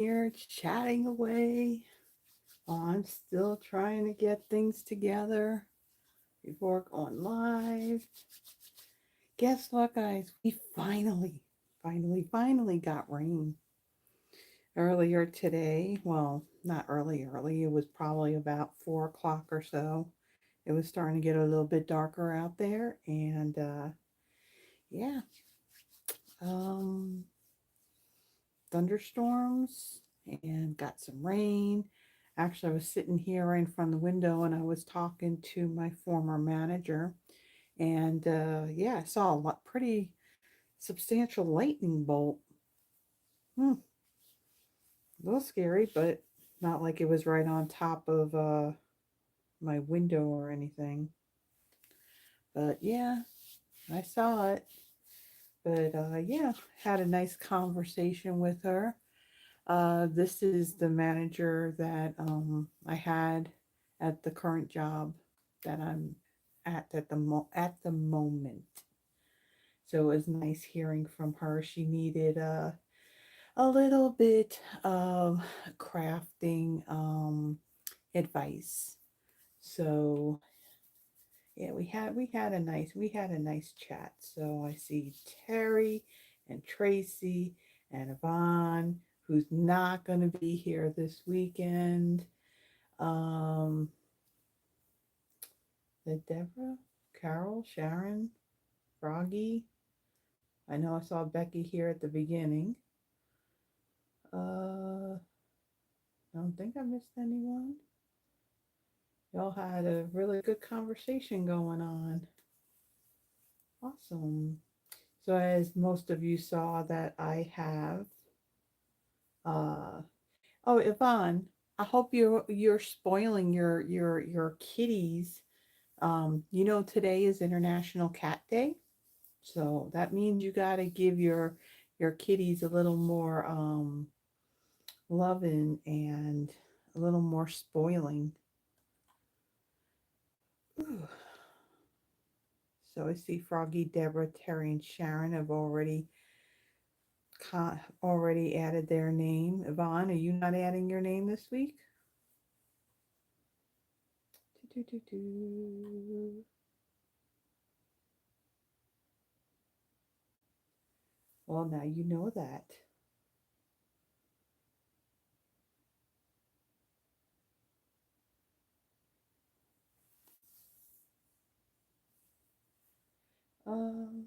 here chatting away. I'm still trying to get things together before going live. Guess what, guys? We finally got rain earlier today. Well, not early. It was probably about 4 o'clock or so. It was starting to get a little bit darker out there, and yeah, um, thunderstorms and got some rain. Actually, I was sitting here right in front of the window and I was talking to my former manager. And yeah, I saw a pretty substantial lightning bolt. A little scary, but not like it was right on top of my window or anything. But yeah, I saw it. But yeah, had a nice conversation with her. This is the manager that I had at the current job that I'm at the moment. So it was nice hearing from her. She needed a little bit of crafting advice. So yeah, we had a nice chat. So I see Terry and Tracy and Yvonne, who's not going to be here this weekend. Um, the Deborah, Carol, Sharon, Froggy. I know I saw Becky here at the beginning. I don't think I missed anyone. Y'all had a really good conversation going on. Awesome. So as most of you saw that I have uh oh, Yvonne, I hope you're spoiling your kitties. Today is International Cat Day. So that means you got to give your kitties a little more loving and a little more spoiling. Ooh. So I see Froggy, Deborah, Terry, and Sharon have already added their name. Yvonne, are you not adding your name this week? Do-do-do-do. Well, now you know that. Um,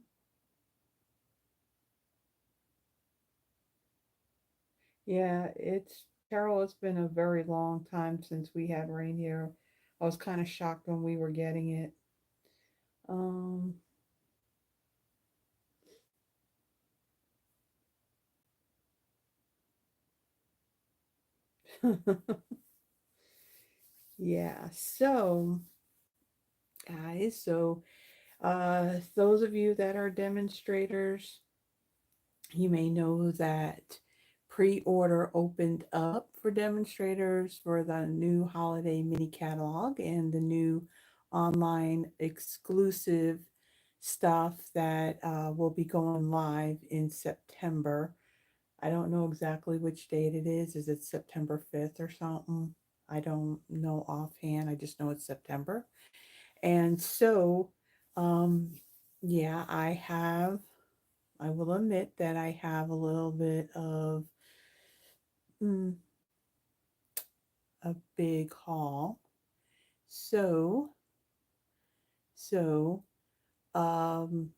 yeah, it's Carol. It's been a very long time since we had rain here. I was kind of shocked when we were getting it. Um, yeah. So, guys, those of you that are demonstrators, you may know that pre-order opened up for demonstrators for the new holiday mini catalog and the new online exclusive stuff that will be going live in September. I don't know exactly which date it is. Is it September 5th or something? I don't know offhand. I just know it's September. And so, um, yeah, I will admit that I have a little bit of mm, a big haul. So, so, um,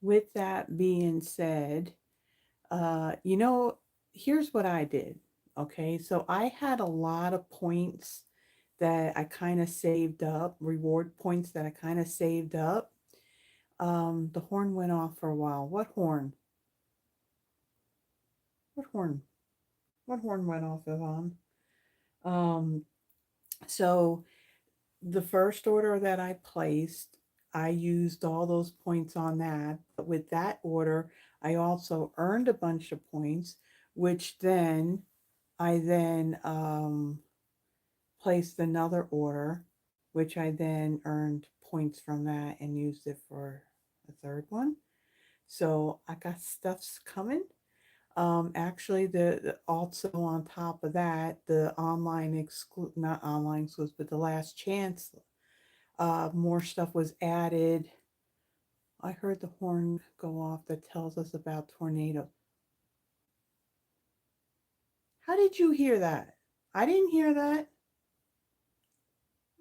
with that being said, you know, here's what I did. Okay, so I had a lot of points that I kind of saved up, reward points that I kind of saved up. The horn went off for a while. What horn? What horn? What horn went off, Yvonne? Um, so the first order that I placed, I used all those points on that. But with that order, I also earned a bunch of points, which then I placed another order, which I then earned points from that and used it for the third one. So I got stuffs coming. Actually, also on top of that, the online not online exclusive, but the last chance, more stuff was added. I heard the horn go off that tells us about tornado. How did you hear that? I didn't hear that.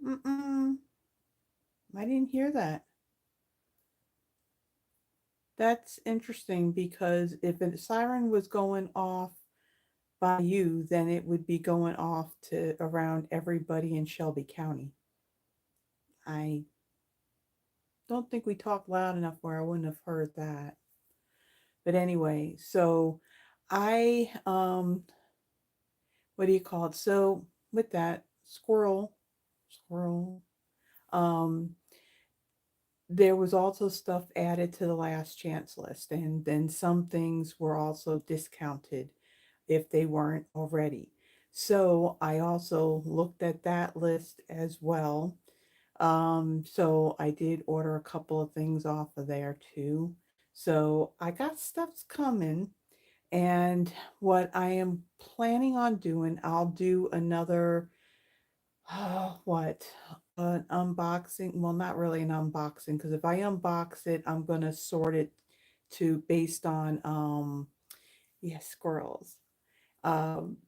Mm-mm. I didn't hear that. That's interesting because if a siren was going off by you, then it would be going off to around everybody in Shelby County. I don't think we talked loud enough where I wouldn't have heard that. But anyway, so I what do you call it? So with that, squirrel, um there was also stuff added to the last chance list, and then some things were also discounted if they weren't already. So I also looked at that list as well. So I did order a couple of things off of there too. So I got stuff's coming. And what I am planning on doing, I'll do another, what, an unboxing. Well, not really an unboxing, because if I unbox it, I'm gonna sort it to based on, yeah, squirrels. Um,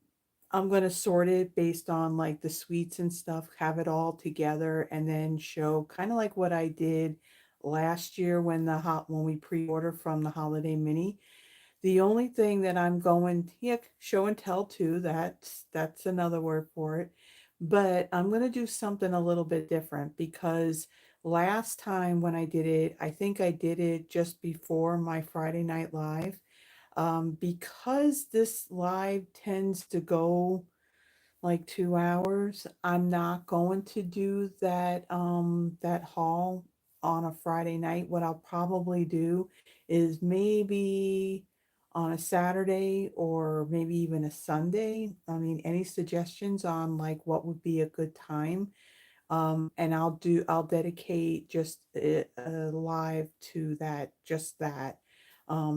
I'm gonna sort it based on like the sweets and stuff, have it all together, and then show kind of like what I did last year when when we pre-order from the holiday mini. The only thing that I'm going, yeah, show and tell too, that's another word for it. But I'm going to do something a little bit different because last time when I did it, I think I did it just before my Friday night live. Because this live tends to go like 2 hours. I'm not going to do that haul on a Friday night. What I'll probably do is maybe on a Saturday or maybe even a Sunday. I mean, any suggestions on like what would be a good time? And I'll dedicate just a live to that, just that,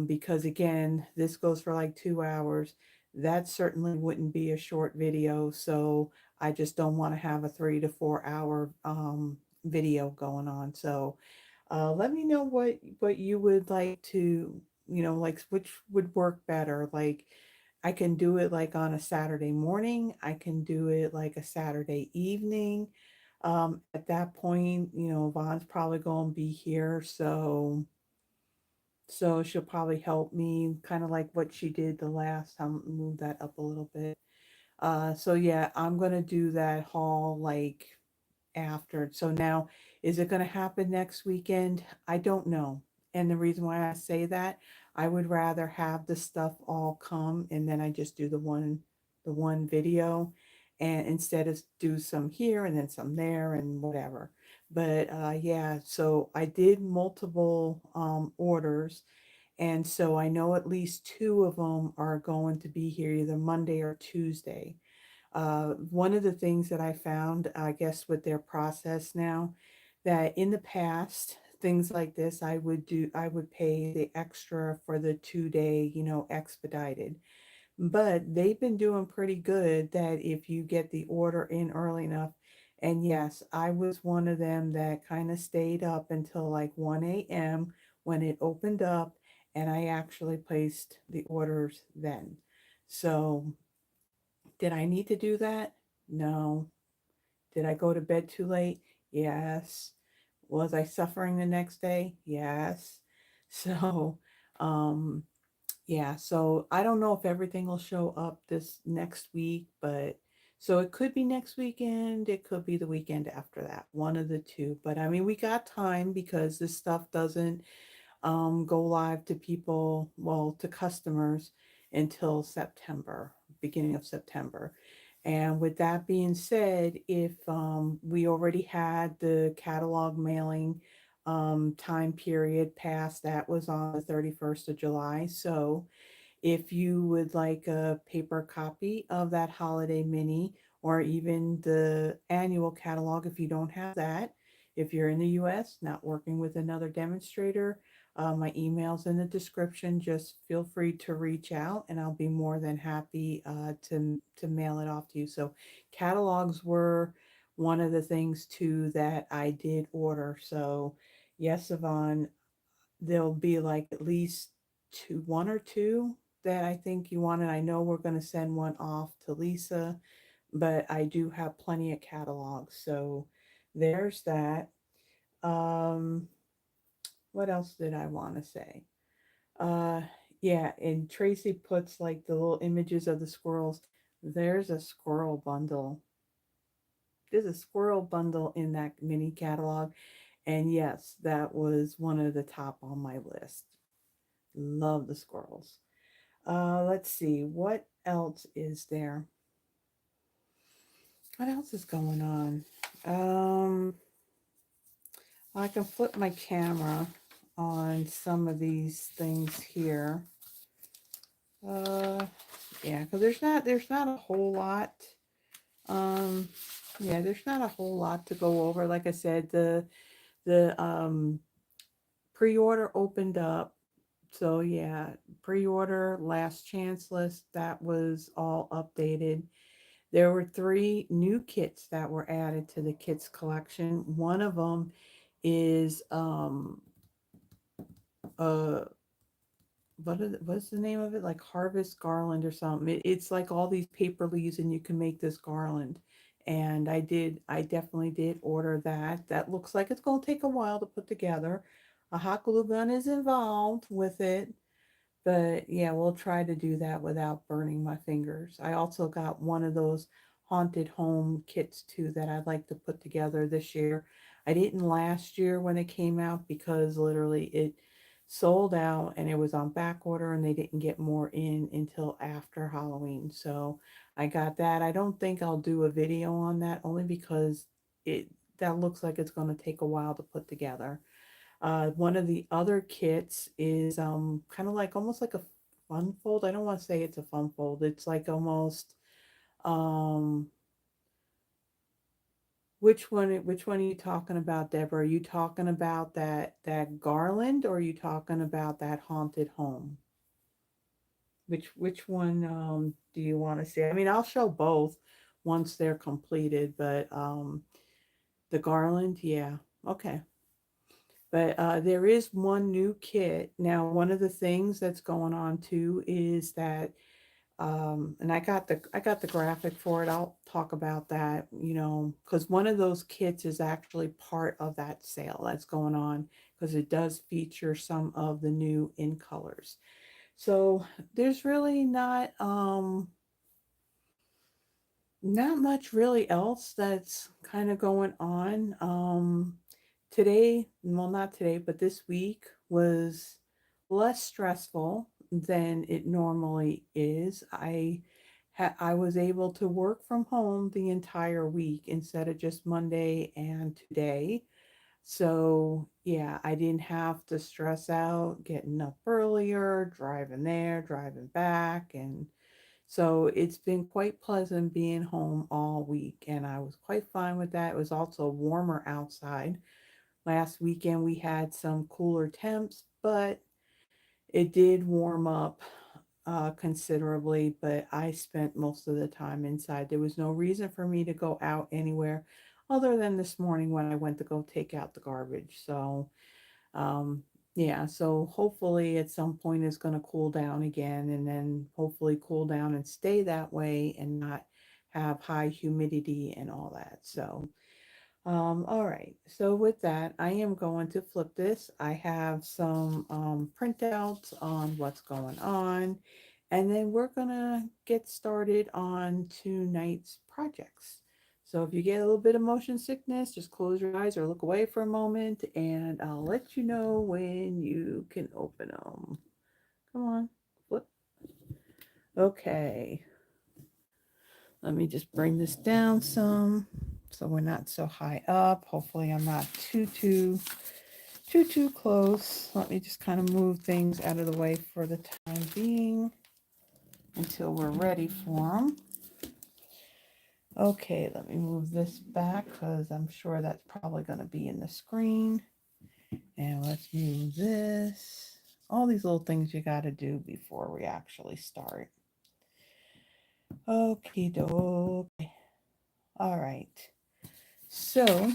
because again, this goes for like 2 hours. That certainly wouldn't be a short video, so I just don't want to have a 3 to 4 hour video going on. So let me know what you would like to, like which would work better. Like I can do it like on a Saturday morning. I can do it like a Saturday evening. At that point, Vaughn's probably going to be here, so she'll probably help me, kind of like what she did the last time, move that up a little bit. So yeah, I'm gonna do that haul like after. So now, is it going to happen next weekend? I don't know. And the reason why I say that, I would rather have the stuff all come and then I just do the one video, and instead of do some here and then some there and whatever. But yeah, so I did multiple orders, and so I know at least two of them are going to be here either Monday or Tuesday. One of the things that I found, I guess, with their process now, that in the past, things like this, I would pay the extra for the 2 day, expedited. But they've been doing pretty good that if you get the order in early enough, and yes, I was one of them that kind of stayed up until like 1 a.m. when it opened up, and I actually placed the orders then. So did I need to do that? No. Did I go to bed too late? Yes. Was I suffering the next day? Yes. So, um, yeah, so I don't know if everything will show up this next week, but so it could be next weekend, it could be the weekend after that, one of the two. But I mean, we got time because this stuff doesn't go live to people, well, to customers until September, beginning of September. And with that being said, if we already had the catalog mailing time period passed, that was on the 31st of July. So if you would like a paper copy of that holiday mini or even the annual catalog, if you don't have that, if you're in the US, not working with another demonstrator, My email's in the description. Just feel free to reach out, and I'll be more than happy to mail it off to you. So catalogs were one of the things too that I did order. So yes, Yvonne, there'll be like at least one or two that I think you want, and I know we're going to send one off to Lisa, but I do have plenty of catalogs. So there's that. Um, what else did I want to say? Uh, yeah, and Tracy puts like the little images of the squirrels. There's a squirrel bundle. There's a squirrel bundle in that mini catalog. And yes, that was one of the top on my list. Love the squirrels. Let's see, what else is there? What else is going on? I can flip my camera on some of these things here. Yeah, because there's not a whole lot. Um, yeah, there's not a whole lot to go over. Like I said, the pre-order opened up. So yeah, pre-order last chance list, that was all updated. There were 3 new kits that were added to the kits collection. One of them is uh what's the name of it? Like Harvest Garland or something. It's like all these paper leaves and you can make this garland. And I definitely did order that. That looks like it's going to take a while to put together. A hot glue gun is involved with it. But yeah, we'll try to do that without burning my fingers. I also got one of those haunted home kits too that I'd like to put together this year. I didn't last year when it came out because literally it sold out and it was on back order and they didn't get more in until after Halloween. So I got that. I don't think I'll do a video on that only because it that looks like it's going to take a while to put together. One of the other kits is kind of like almost like a fun fold. I don't want to say it's a fun fold. It's like almost um which one are you talking about, Deborah? Are you talking about that garland or are you talking about that haunted home? Which one do you want to see? I mean, I'll show both once they're completed, but the garland, yeah. Okay. But there is one new kit. Now, one of the things that's going on too is that, and I got the graphic for it. I'll talk about that, because one of those kits is actually part of that sale that's going on because it does feature some of the new in colors. So there's really not much really else that's kind of going on. Today, well, not today, but this week was less stressful than it normally is. I was able to work from home the entire week instead of just Monday and today. So, yeah, I didn't have to stress out getting up earlier, driving there, driving back, and so it's been quite pleasant being home all week, and I was quite fine with that. It was also warmer outside. Last weekend we had some cooler temps, but it did warm up considerably. But I spent most of the time inside. There was no reason for me to go out anywhere other than this morning when I went to go take out the garbage. So um, yeah, so hopefully at some point it's going to cool down again and then hopefully cool down and stay that way and not have high humidity and all that. So, all right. So with that, I am going to flip this. I have some printouts on what's going on, and then we're going to get started on tonight's projects. So if you get a little bit of motion sickness, just close your eyes or look away for a moment, and I'll let you know when you can open them. Come on, flip. Okay. Let me just bring this down some so we're not so high up. Hopefully I'm not too close. Let me just kind of move things out of the way for the time being until we're ready for them. Okay, let me move this back because I'm sure that's probably going to be in the screen. And let's move this. All these little things you got to do before we actually start. Okie doke. All right. So,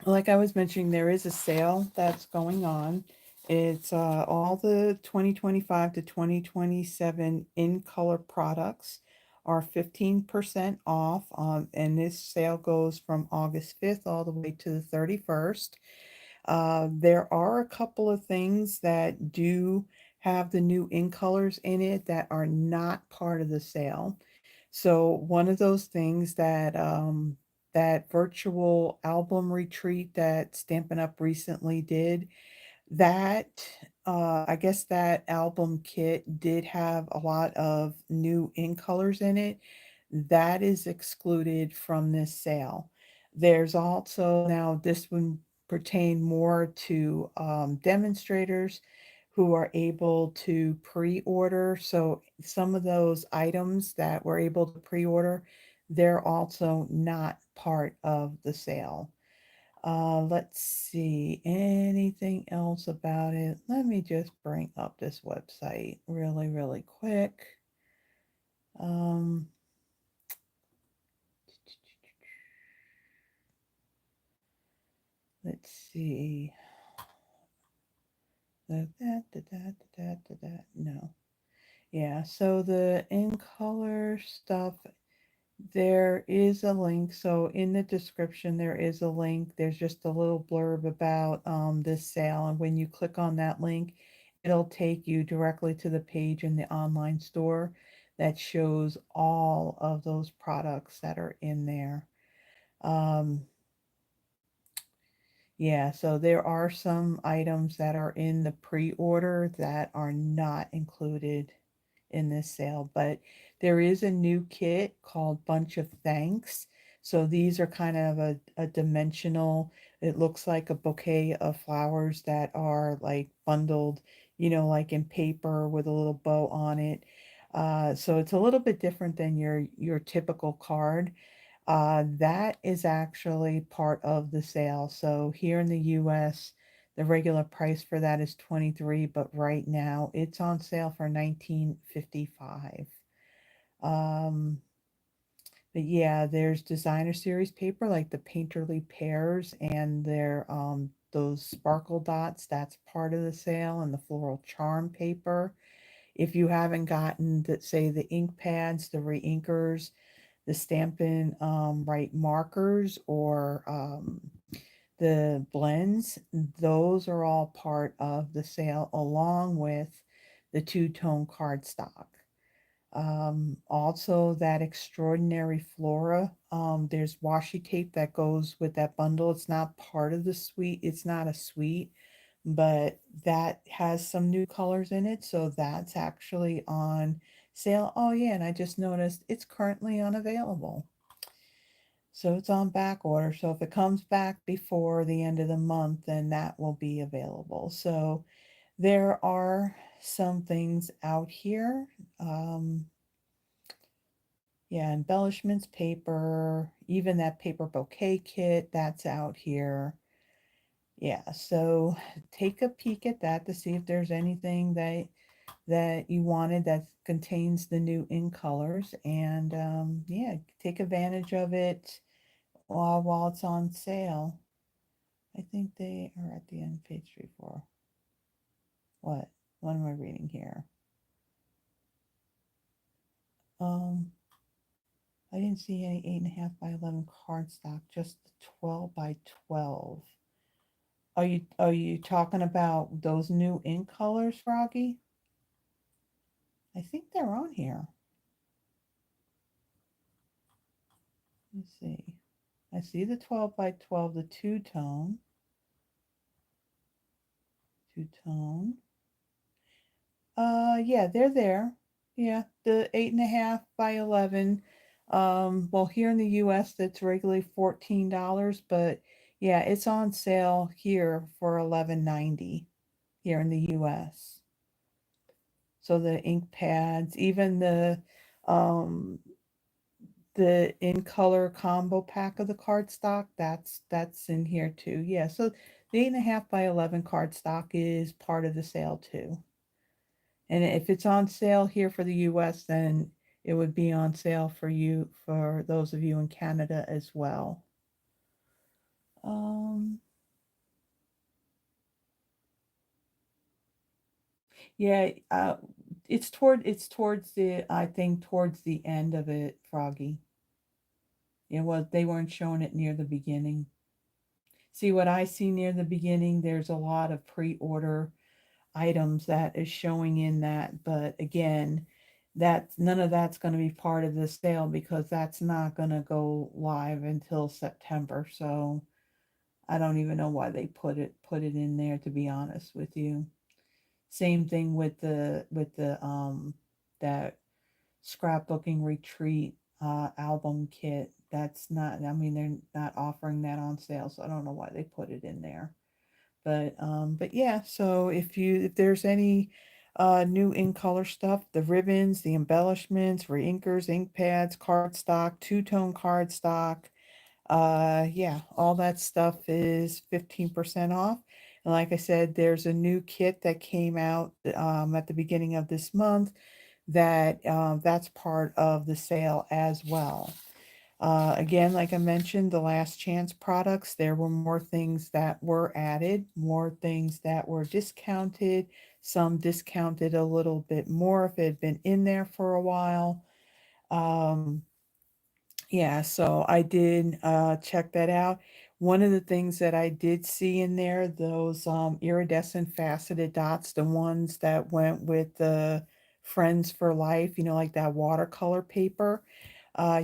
like I was mentioning, there is a sale that's going on. It's all the 2025 to 2027 in color products are 15% off. And this sale goes from August 5th all the way to the 31st. There are a couple of things that do have the new in colors in it that are not part of the sale. So one of those things that that virtual album retreat that Stampin' Up recently did, that I guess that album kit did have a lot of new in colors in it. That is excluded from this sale. There's also now this would pertain more to demonstrators who are able to pre-order. So some of those items that we're able to pre-order, they're also not part of the sale. Let's see, anything else about it? Let me just bring up this website really, really quick. Um, let's see. No. Yeah, so the in color stuff, there is a link. So in the description, there is a link. There's just a little blurb about this sale. And when you click on that link, it'll take you directly to the page in the online store that shows all of those products that are in there. Um, yeah, so there are some items that are in the pre-order that are not included in this sale, but there is a new kit called Bunch of Thanks. So these are kind of a dimensional, it looks like a bouquet of flowers that are like bundled, like in paper with a little bow on it. So it's a little bit different than your typical card. That is actually part of the sale. So here in the US, the regular price for that is 23, but right now it's on sale for 19.55. Um, but yeah, there's designer series paper like the painterly pears and their those sparkle dots, that's part of the sale, and the floral charm paper. If you haven't gotten the, say, the ink pads, the reinkers, the Stampin' Right markers, or the blends, those are all part of the sale along with the two-tone cardstock. Also, that extraordinary flora. There's washi tape that goes with that bundle. It's not part of the suite. It's not a suite, but that has some new colors in it. So that's actually on sale. Oh yeah, and I just noticed it's currently unavailable. So it's on back order. So if it comes back before the end of the month, then that will be available. So there are some things out here. Um, yeah, embellishments, paper, even that paper bouquet kit, that's out here. Yeah, so take a peek at that to see if there's anything that you wanted that contains the new in colors, and yeah, take advantage of it while it's on sale. I think they are at the end of page 3, 4. What? What am I reading here? Um, I didn't see any 8.5 by 11 cardstock, just the 12 by 12. Are you talking about those new ink colors, Froggy? I think they're on here. Let's see. I see the 12 by 12, the two-tone. Two-tone. Yeah, they're there. Yeah, the 8.5 by 11. Well, here in the US, that's regularly $14, but yeah, it's on sale here for $11.90 here in the US. So the ink pads, even um the in color combo pack of the cardstock, that's in here too. Yeah, so The 8.5 by 11 cardstock is part of the sale too. And if it's on sale here for the US, then it would be on sale for you, for those of you in Canada as well. Um, yeah, it's towards the, I think towards the end of it, Froggy. It was, they weren't showing it near the beginning. See, what I see near the beginning, there's a lot of pre-order items that is showing in that, but again, that none of that's going to be part of the sale because that's not going to go live until September. So I don't even know why they put it in there, to be honest with you. Same thing with the that scrapbooking retreat album kit. That's not, I mean, they're not offering that on sale, so I don't know why they put it in there. But yeah, so if there's any new in color stuff, the ribbons, the embellishments, reinkers, ink pads, cardstock, two-tone cardstock, yeah, all that stuff is 15% off. And like I said, there's a new kit that came out at the beginning of this month that that's part of the sale as well. Again, like I mentioned, the last chance products, there were more things that were added, more things that were discounted, some discounted a little bit more if it had been in there for a while. Um, yeah, so I did check that out. One of the things that I did see in there, those iridescent faceted dots, the ones that went with the Friends for Life, like that watercolor paper.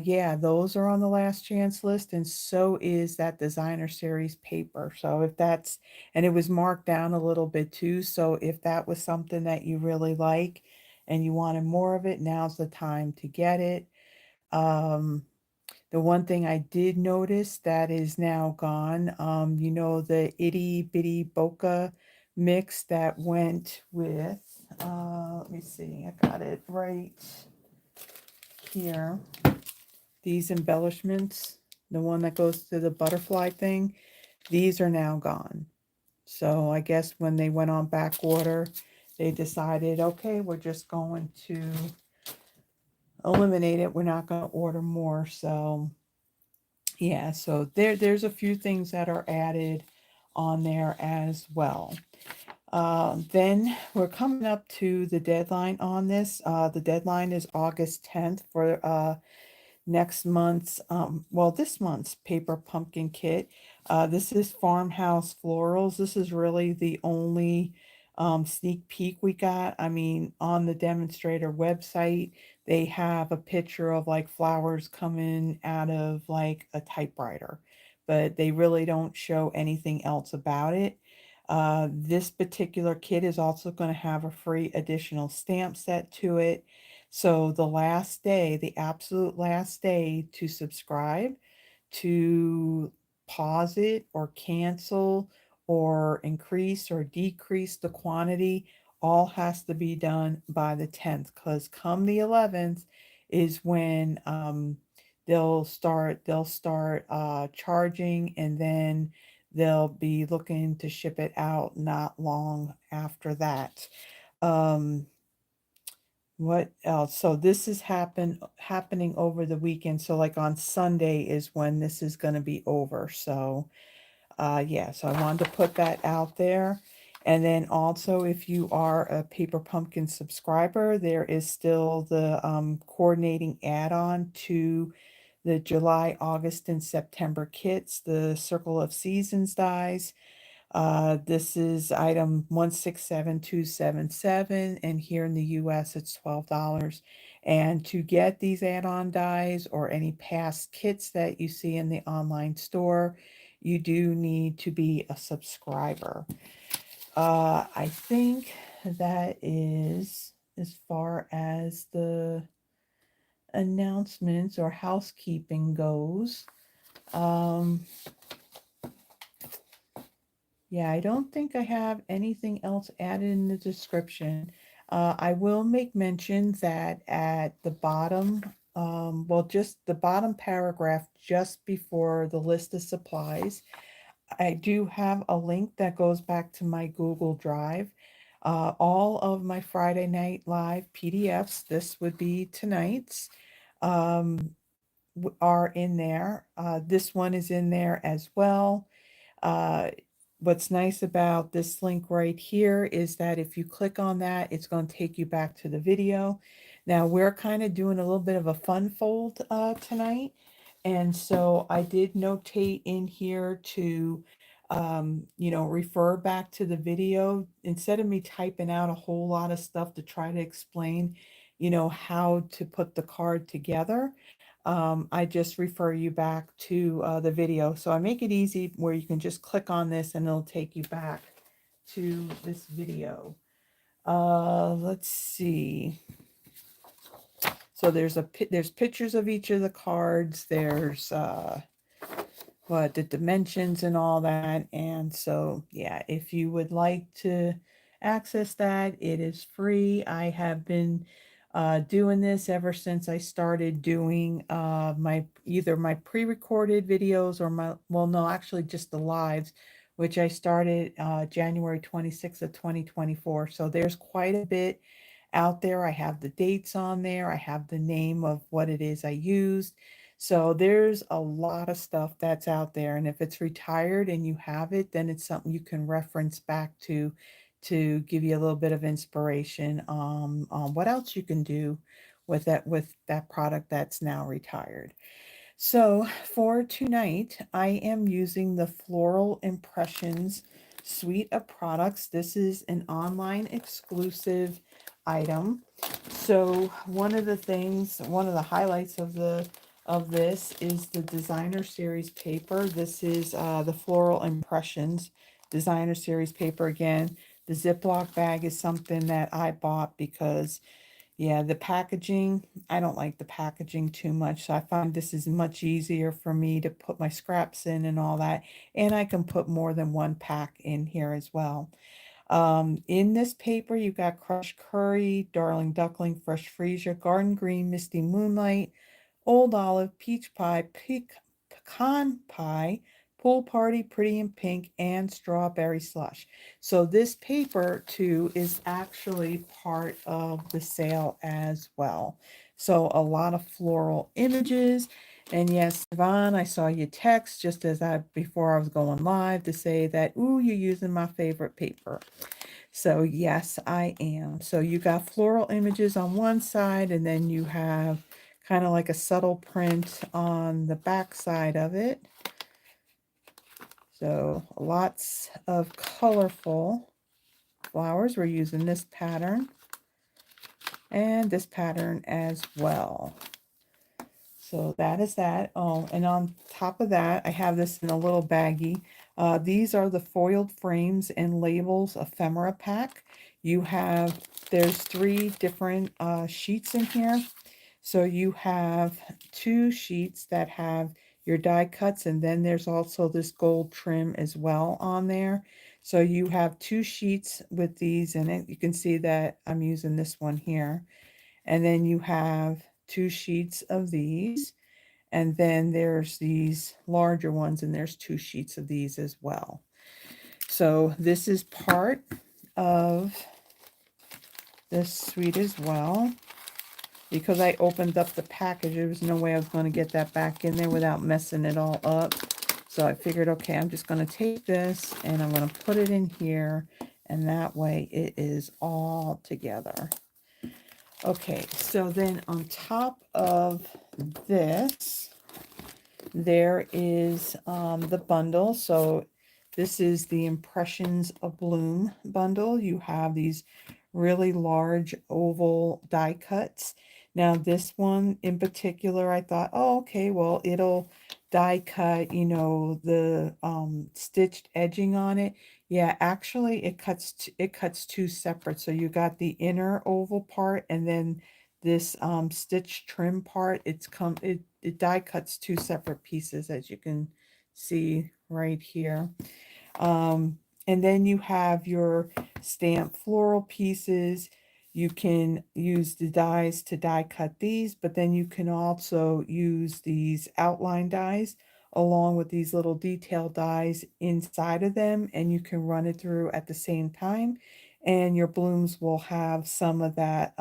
Yeah, those are on the last chance list, and so is that designer series paper. So if that's, and it was marked down a little bit too. So if that was something that you really like and you wanted more of it, now's the time to get it. Um, the one thing I did notice that is now gone, the itty bitty bokeh mix that went with, let me see, I got it right here. These embellishments, the one that goes to the butterfly thing, these are now gone. So I guess when they went on back order, they decided, okay, we're just going to eliminate it. We're not going to order more. So yeah, so there's a few things that are added on there as well. Then we're coming up to the deadline on this. The deadline is August 10th for next month's, well, this month's paper pumpkin kit. This is Farmhouse Florals. This is really the only sneak peek we got. I mean, on the demonstrator website, they have a picture of like flowers coming out of like a typewriter, but they really don't show anything else about it. This particular kit is also going to have a free additional stamp set to it. So the last day, the absolute last day to subscribe, to pause it or cancel or increase or decrease the quantity, all has to be done by the 10th, because come the 11th is when they'll start charging, and then they'll be looking to ship it out not long after that. Um, what else? So this is happening over the weekend. So like on Sunday is when this is going to be over. So yeah, so I wanted to put that out there. And then also, if you are a Paper Pumpkin subscriber, there is still the coordinating add-on to the July, August, and September kits, the Circle of Seasons dies. This is item 167277, and here in the US it's $12. And to get these add-on dies or any past kits that you see in the online store, you do need to be a subscriber. I think that is as far as the announcements or housekeeping goes. Um, Yeah, I don't think I have anything else added in the description. I will make mention that at the bottom, well, just the bottom paragraph just before the list of supplies, I do have a link that goes back to my Google Drive. All of my Friday Night Live PDFs, this would be tonight's, um, are in there. This one is in there as well. Uh, what's nice about this link right here is that if you click on that, it's going to take you back to the video. Now we're kind of doing a little bit of a fun fold tonight. And so I did notate in here to, you know, refer back to the video instead of me typing out a whole lot of stuff to try to explain, you know, how to put the card together. I just refer you back to the video. So I make it easy where you can just click on this and it'll take you back to this video. Let's see. So there's pictures of each of the cards. There's what the dimensions and all that. And so yeah, if you would like to access that, it is free. I have been doing this ever since I started doing my either my pre-recorded videos or my, well, no, actually just the lives, which I started January 26th of 2024. So there's quite a bit out there. I have the dates on there. I have the name of what it is I used. So there's a lot of stuff that's out there. And if it's retired and you have it, then it's something you can reference back to give you a little bit of inspiration on what else you can do with that product that's now retired. So for tonight, I am using the Floral Impressions suite of products. This is an online exclusive item. So one of the highlights of this is the designer series paper. This is the Floral Impressions designer series paper. Again, the Ziploc bag is something that I bought because, yeah, the packaging, I don't like the packaging too much. So I find this is much easier for me to put my scraps in and all that. And I can put more than one pack in here as well. In this paper, you've got crushed curry, darling duckling, fresh freesia, garden green, misty moonlight, old olive, peach pie, pecan pie, pool party, pretty in pink, and strawberry slush. So this paper too is actually part of the sale as well. So a lot of floral images. And yes, Yvonne, I saw you text just as before I was going live to say that, ooh, you're using my favorite paper. So yes, I am. So you got floral images on one side, and then you have kind of like a subtle print on the back side of it. So lots of colorful flowers. We're using this pattern and this pattern as well. So that is that. Oh, and on top of that, I have this in a little baggie. These are the foiled frames and labels ephemera pack. There's 3 different sheets in here. So you have 2 sheets that have your die cuts, and then there's also this gold trim as well on there. So you have 2 sheets with these in it. You can see that I'm using this one here. And then you have 2 sheets of these. And then there's these larger ones, and there's 2 sheets of these as well. So this is part of this suite as well. Because I opened up the package, there was no way I was going to get that back in there without messing it all up. So I figured, okay, I'm just going to take this and I'm going to put it in here, and that way it is all together. Okay, so then on top of this, there is the bundle. So this is the Impressions of Bloom bundle. You have these really large oval die cuts. Now this one in particular, I thought, oh, okay, well, it'll die cut, you know, the stitched edging on it. Yeah, actually it cuts 2 separate. So you got the inner oval part, and then this stitch trim part. It die cuts 2 separate pieces, as you can see right here. And then you have your stamped floral pieces. You can use the dies to die cut these, but then you can also use these outline dies along with these little detail dies inside of them, and you can run it through at the same time, and your blooms will have some of that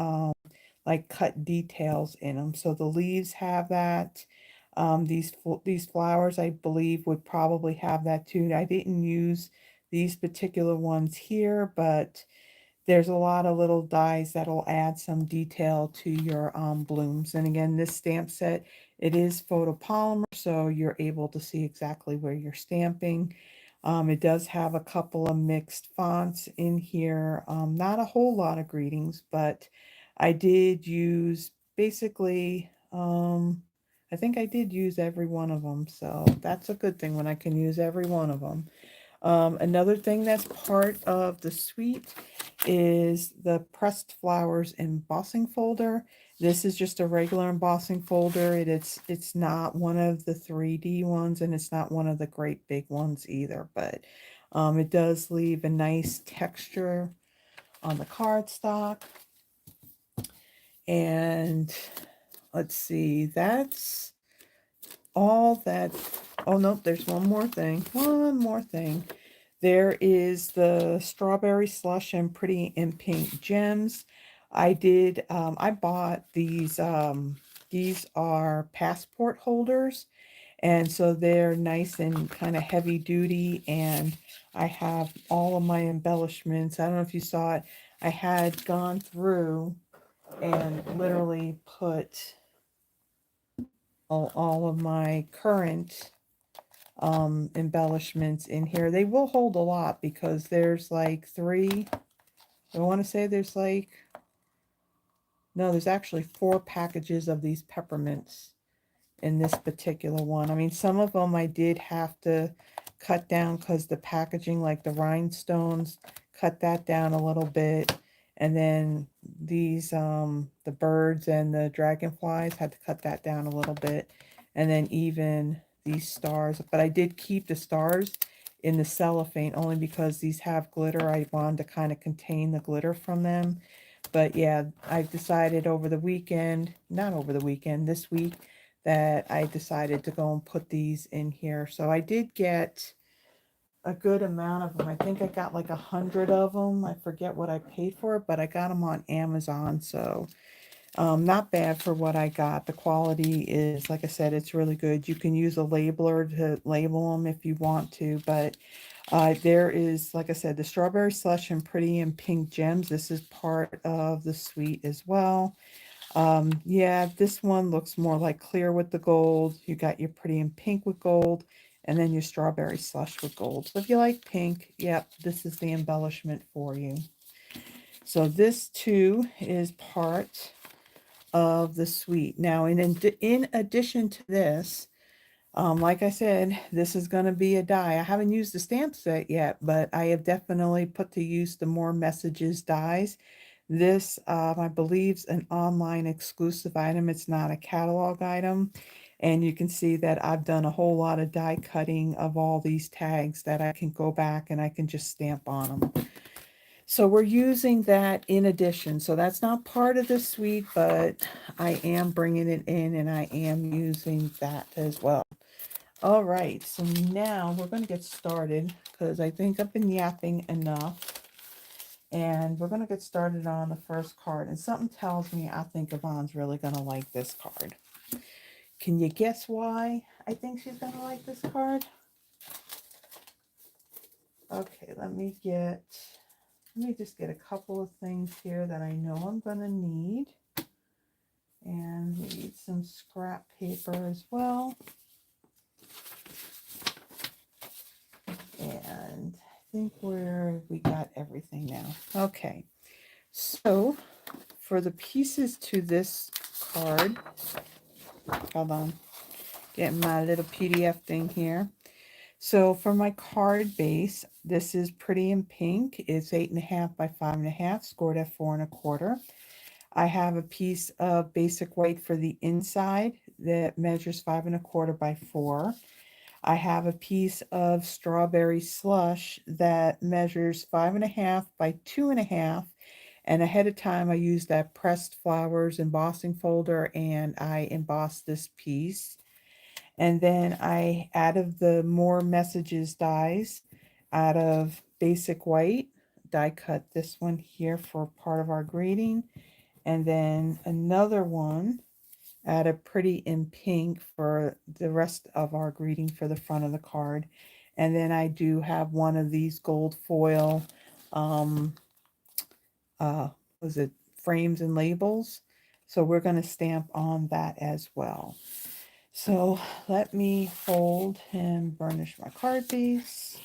like cut details in them. So the leaves have that. These flowers, I believe, would probably have that too. I didn't use these particular ones here, but there's a lot of little dies that'll add some detail to your blooms. And again, this stamp set, it is photopolymer, so you're able to see exactly where you're stamping. It does have a couple of mixed fonts in here. Not a whole lot of greetings, but I did use basically, I think I did use every one of them. So that's a good thing when I can use every one of them. Another thing that's part of the suite is the pressed flowers embossing folder. This is just a regular embossing folder. It's not one of the 3D ones, and it's not one of the great big ones either, but it does leave a nice texture on the cardstock. And let's see, that's all that. Oh no, there's one more thing. There is the strawberry slush and pretty in pink gems. I bought these are passport holders, and so they're nice and kind of heavy duty, and I have all of my embellishments. I don't know if you saw it. I had gone through and literally put all of my current embellishments in here. They will hold a lot because there's like I want to say there's like, no, there's actually 4 packages of these peppermints in this particular one. I mean, some of them I did have to cut down because the packaging, like the rhinestones, cut that down a little bit. And then these, the birds and the dragonflies, had to cut that down a little bit. And then even these stars. But I did keep the stars in the cellophane only because these have glitter. I wanted to kind of contain the glitter from them. But yeah, I've decided over the weekend, not over the weekend, this week, that I decided to go and put these in here. So I did get a good amount of them. I think I got like 100 of them. I forget what I paid for it, but I got them on Amazon. So not bad for what I got. The quality is, like I said, it's really good. You can use a labeler to label them if you want to, but there is, like I said, the strawberry slush and pretty and pink gems. This is part of the suite as well. Yeah, this one looks more like clear with the gold. You got your pretty and pink with gold, and then your strawberry slush with gold. So if you like pink, yep, this is the embellishment for you. So this too is part of the suite. Now, in addition to this, like I said, this is going to be a die. I haven't used the stamp set yet, but I have definitely put to use the more messages dies. This, I believe, is an online exclusive item. It's not a catalog item. And you can see that I've done a whole lot of die cutting of all these tags that I can go back and I can just stamp on them. So we're using that in addition. So that's not part of the suite, but I am bringing it in and I am using that as well. All right, so now we're going to get started because I think I've been yapping enough. And we're going to get started on the first card. And something tells me I think Yvonne's really going to like this card. Can you guess why I think she's going to like this card? Okay, let me just get a couple of things here that I know I'm going to need. And we need some scrap paper as well. And I think we got everything now. Okay, so for the pieces to this card, hold on, getting my little PDF thing here. So for my card base, this is pretty in pink. It's 8.5 by 5.5, scored at 4 1/4. I have a piece of basic white for the inside that measures 5 1/4 by 4. I have a piece of strawberry slush that measures 5.5 by 2.5. And ahead of time, I used that pressed flowers embossing folder and I embossed this piece. And then I, out of the More Messages dies, out of Basic White, die cut this one here for part of our greeting. And then another one out of Pretty in Pink for the rest of our greeting for the front of the card. And then I do have one of these gold foil, was it frames and labels? So we're going to stamp on that as well. So let me fold and burnish my card base.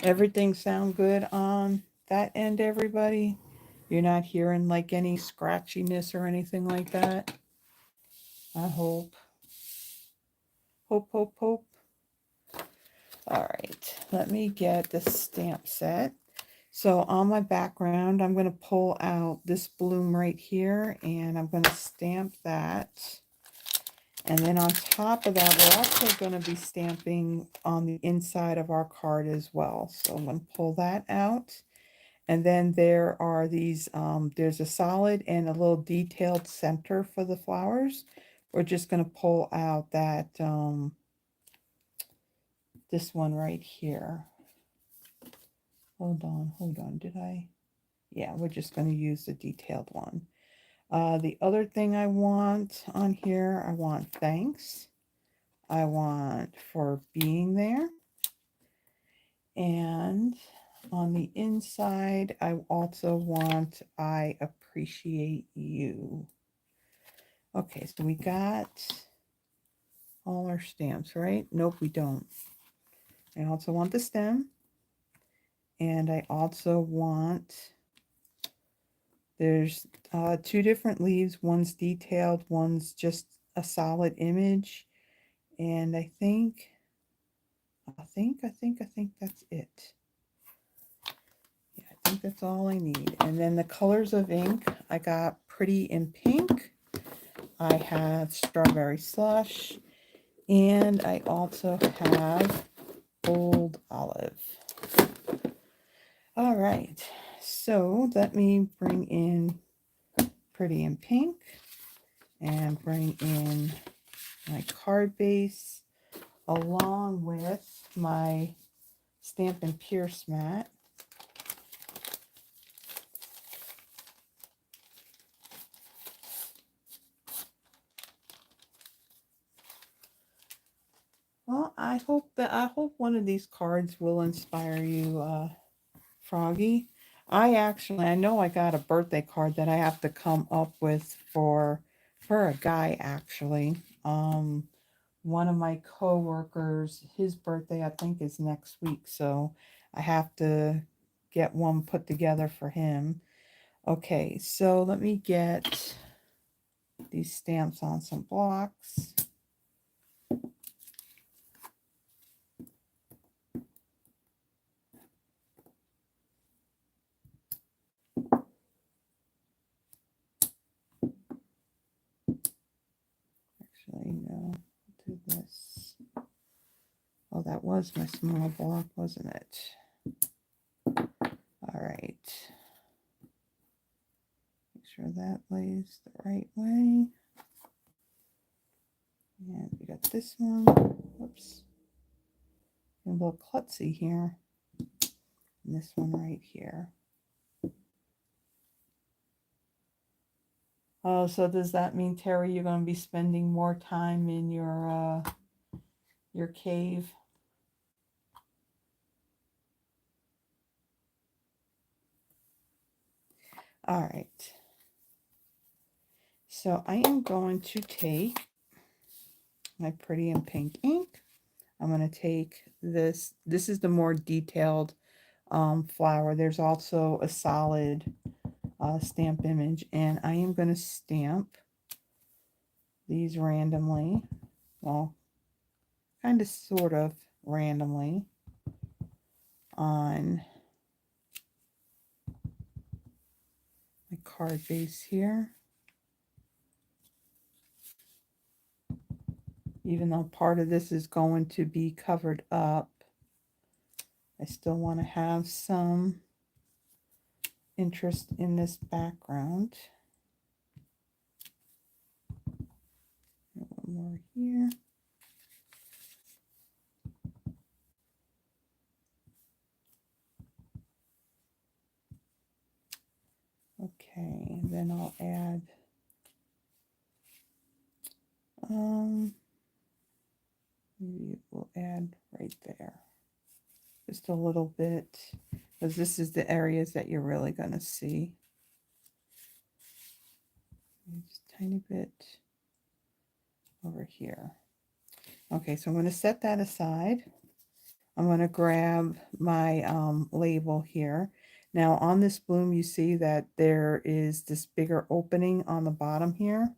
Everything sound good on that end, everybody? You're not hearing like any scratchiness or anything like that? I hope. Hope. All right, let me get the stamp set. So on my background, I'm going to pull out this bloom right here, and I'm going to stamp that. And then on top of that, we're also going to be stamping on the inside of our card as well. So I'm going to pull that out. And then there are these, there's a solid and a little detailed center for the flowers. We're just going to pull out that, this one right here. Hold on. Did I? Yeah, we're just going to use the detailed one. The other thing I want on here, I want thanks. I want for being there. And on the inside, I also want I appreciate you. Okay, so we got all our stamps, right? Nope, we don't. I also want the stem. And I also want, there's two different leaves. One's detailed, one's just a solid image. And I think that's it. Yeah, I think that's all I need. And then the colors of ink, I got Pretty in Pink. I have Strawberry Slush. And I also have Old Olive. All right, so let me bring in Pretty in Pink and bring in my card base along with my Stampin' Pierce mat. Well, I hope one of these cards will inspire you, Froggy. I know I got a birthday card that I have to come up with for a guy actually. One of my coworkers, his birthday I think is next week, so I have to get one put together for him. Okay, so let me get these stamps on some blocks. Actually, no, I'll do this. Oh, that was my small block, wasn't it? All right. Make sure that lays the right way. And we got this one. Whoops. A little klutzy here. And this one right here. Oh, so does that mean, Terry, you're going to be spending more time in your cave? All right. So I am going to take my Pretty in Pink ink. I'm going to take this. This is the more detailed flower. There's also a solid stamp image, and I am going to stamp these randomly. Well, kind of sort of randomly on my card base here. Even though part of this is going to be covered up, I still want to have some interest in this background. One more over here. Okay, then I'll add maybe we'll add right there. Just a little bit, because this is the areas that you're really going to see. Just a tiny bit over here. Okay, so I'm going to set that aside. I'm going to grab my label here. Now on this bloom, you see that there is this bigger opening on the bottom here.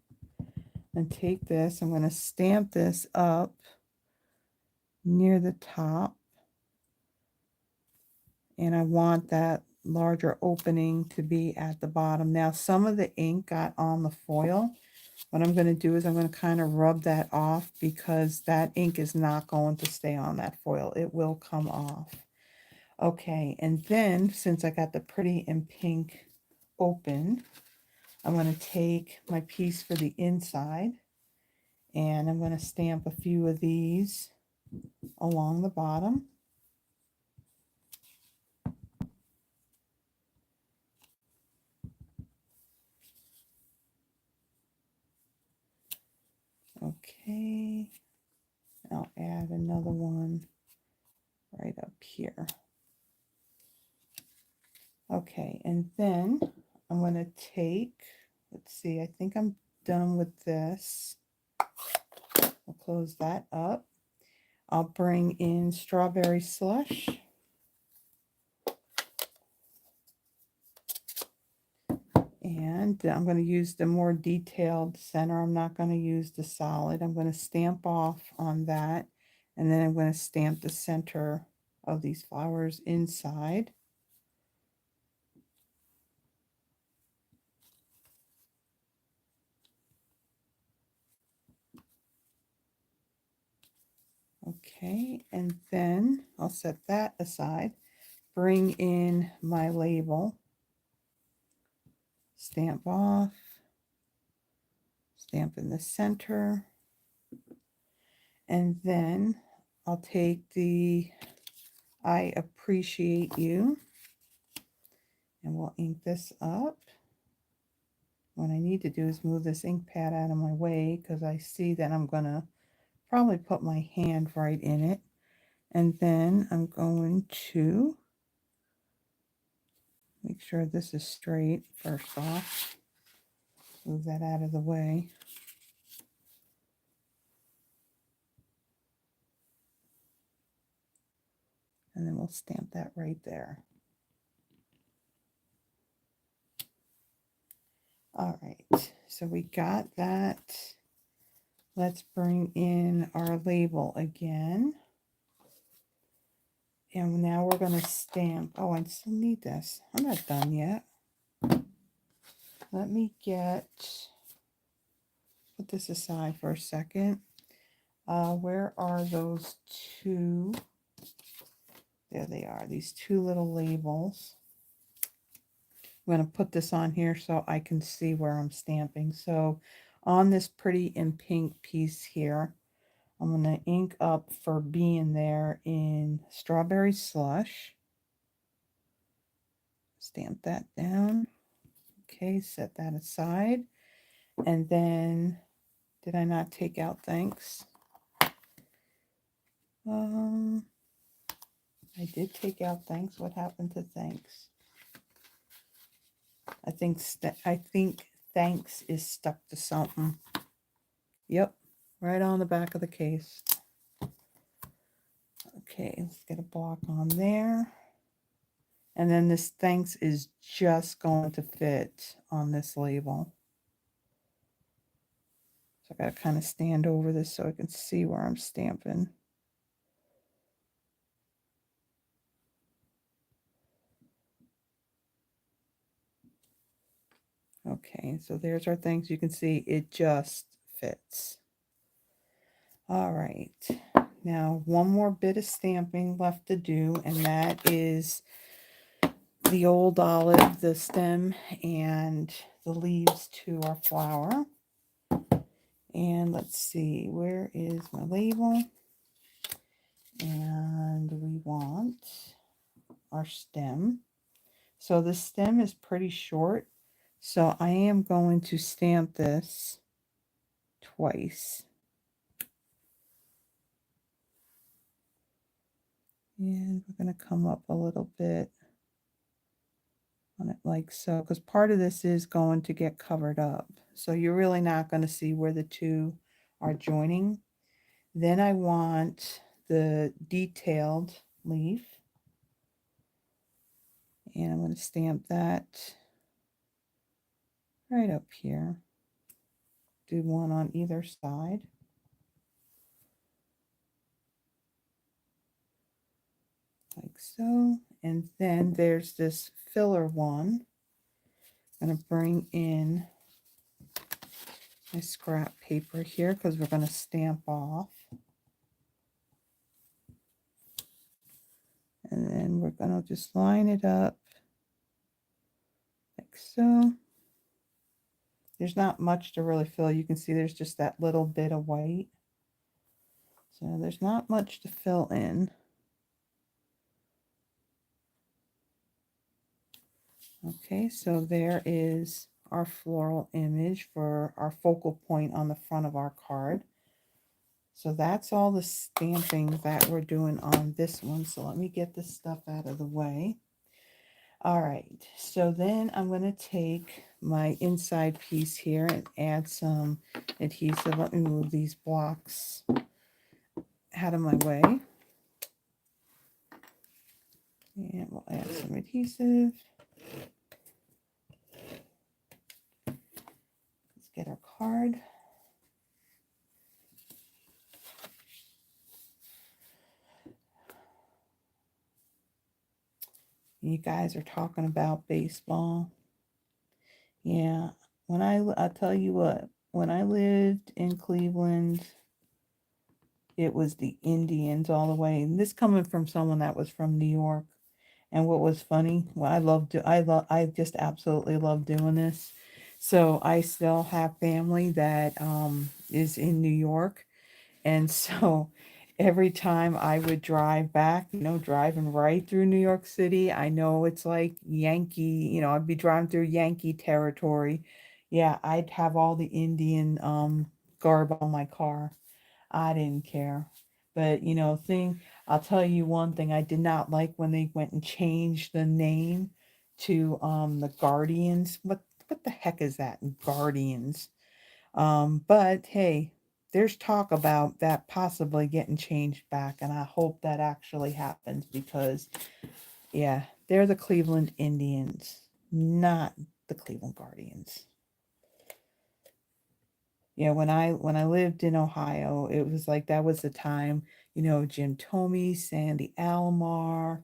And take this, I'm going to stamp this up near the top. And I want that larger opening to be at the bottom. Now some of the ink got on the foil. What I'm going to do is I'm going to kind of rub that off, because that ink is not going to stay on that foil. It will come off. Okay, and then since I got the pretty in pink open, I'm going to take my piece for the inside, and I'm going to stamp a few of these along the bottom. Okay, I'll add another one right up here. Okay, and then I'm going to take, let's see, I think I'm done with this. I'll close that up. I'll bring in Strawberry Slush. And I'm going to use the more detailed center. I'm not going to use the solid. I'm going to stamp off on that. And then I'm going to stamp the center of these flowers inside. Okay, and then I'll set that aside. Bring in my label. Stamp off. Stamp in the center. And then I'll take the I Appreciate You, and we'll ink this up. What I need to do is move this ink pad out of my way, because I see that I'm going to probably put my hand right in it. And then I'm going to make sure this is straight first off. Move that out of the way. And then we'll stamp that right there. All right, so we got that. Let's bring in our label again. And now we're going to stamp. Oh, I still need this. I'm not done yet. Let me put this aside for a second. Where are those two? There they are, these two little labels. I'm going to put this on here so I can see where I'm stamping. So on this pretty in pink piece here, I'm going to ink up for being there in Strawberry Slush. Stamp that down. Okay, set that aside. And then, did I not take out Thanks? I did take out Thanks. What happened to Thanks? I think Thanks is stuck to something. Yep, right on the back of the case. Okay, let's get a block on there. And then this Thanks is just going to fit on this label. So I got to kind of stand over this so I can see where I'm stamping. Okay, so there's our Thanks. You can see it just fits. All right, now one more bit of stamping left to do, and that is the old olive, the stem, and the leaves to our flower. And let's see, where is my label? And we want our stem. So the stem is pretty short, so I am going to stamp this twice. And we're going to come up a little bit on it like so, because part of this is going to get covered up. So you're really not going to see where the two are joining. Then I want the detailed leaf. And I'm going to stamp that right up here. Do one on either side. Like so. And then there's this filler one. I'm going to bring in my scrap paper here because we're going to stamp off. And then we're going to just line it up like so. There's not much to really fill. You can see there's just that little bit of white. So there's not much to fill in. Okay, so there is our floral image for our focal point on the front of our card. So that's all the stamping that we're doing on this one. So let me get this stuff out of the way. All right, so then I'm going to take my inside piece here and add some adhesive. Let me move these blocks out of my way. And we'll add some adhesive. Let's get our card. You guys are talking about baseball. Yeah, I'll tell you what, when I lived in Cleveland, it was the Indians all the way. And this coming from someone that was from New York. And what was funny, well, I just absolutely love doing this. So I still have family that is in New York. And so every time I would drive back, driving right through New York City, I know it's like Yankee, I'd be driving through Yankee territory. Yeah, I'd have all the Indian garb on my car. I didn't care. But, I'll tell you one thing, I did not like when they went and changed the name to the Guardians. What the heck is that? Guardians. But hey, there's talk about that possibly getting changed back, and I hope that actually happens because, yeah, they're the Cleveland Indians, not the Cleveland Guardians. Yeah, when I lived in Ohio, it was like that was the time, Jim Thome, Sandy Alomar,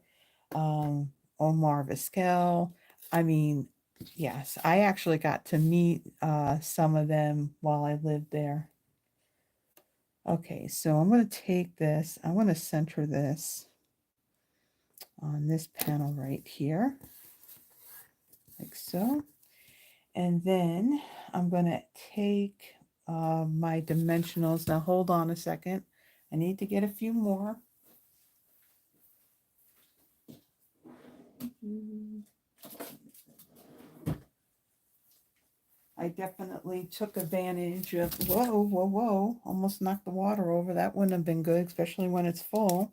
Omar Vizquel. I mean, yes, I actually got to meet some of them while I lived there. Okay, so I'm going to take this, I'm going to center this on this panel right here, like so. And then I'm going to take my dimensionals. Now hold on a second. I need to get a few more. I definitely took advantage of, whoa, almost knocked the water over. That wouldn't have been good, especially when it's full.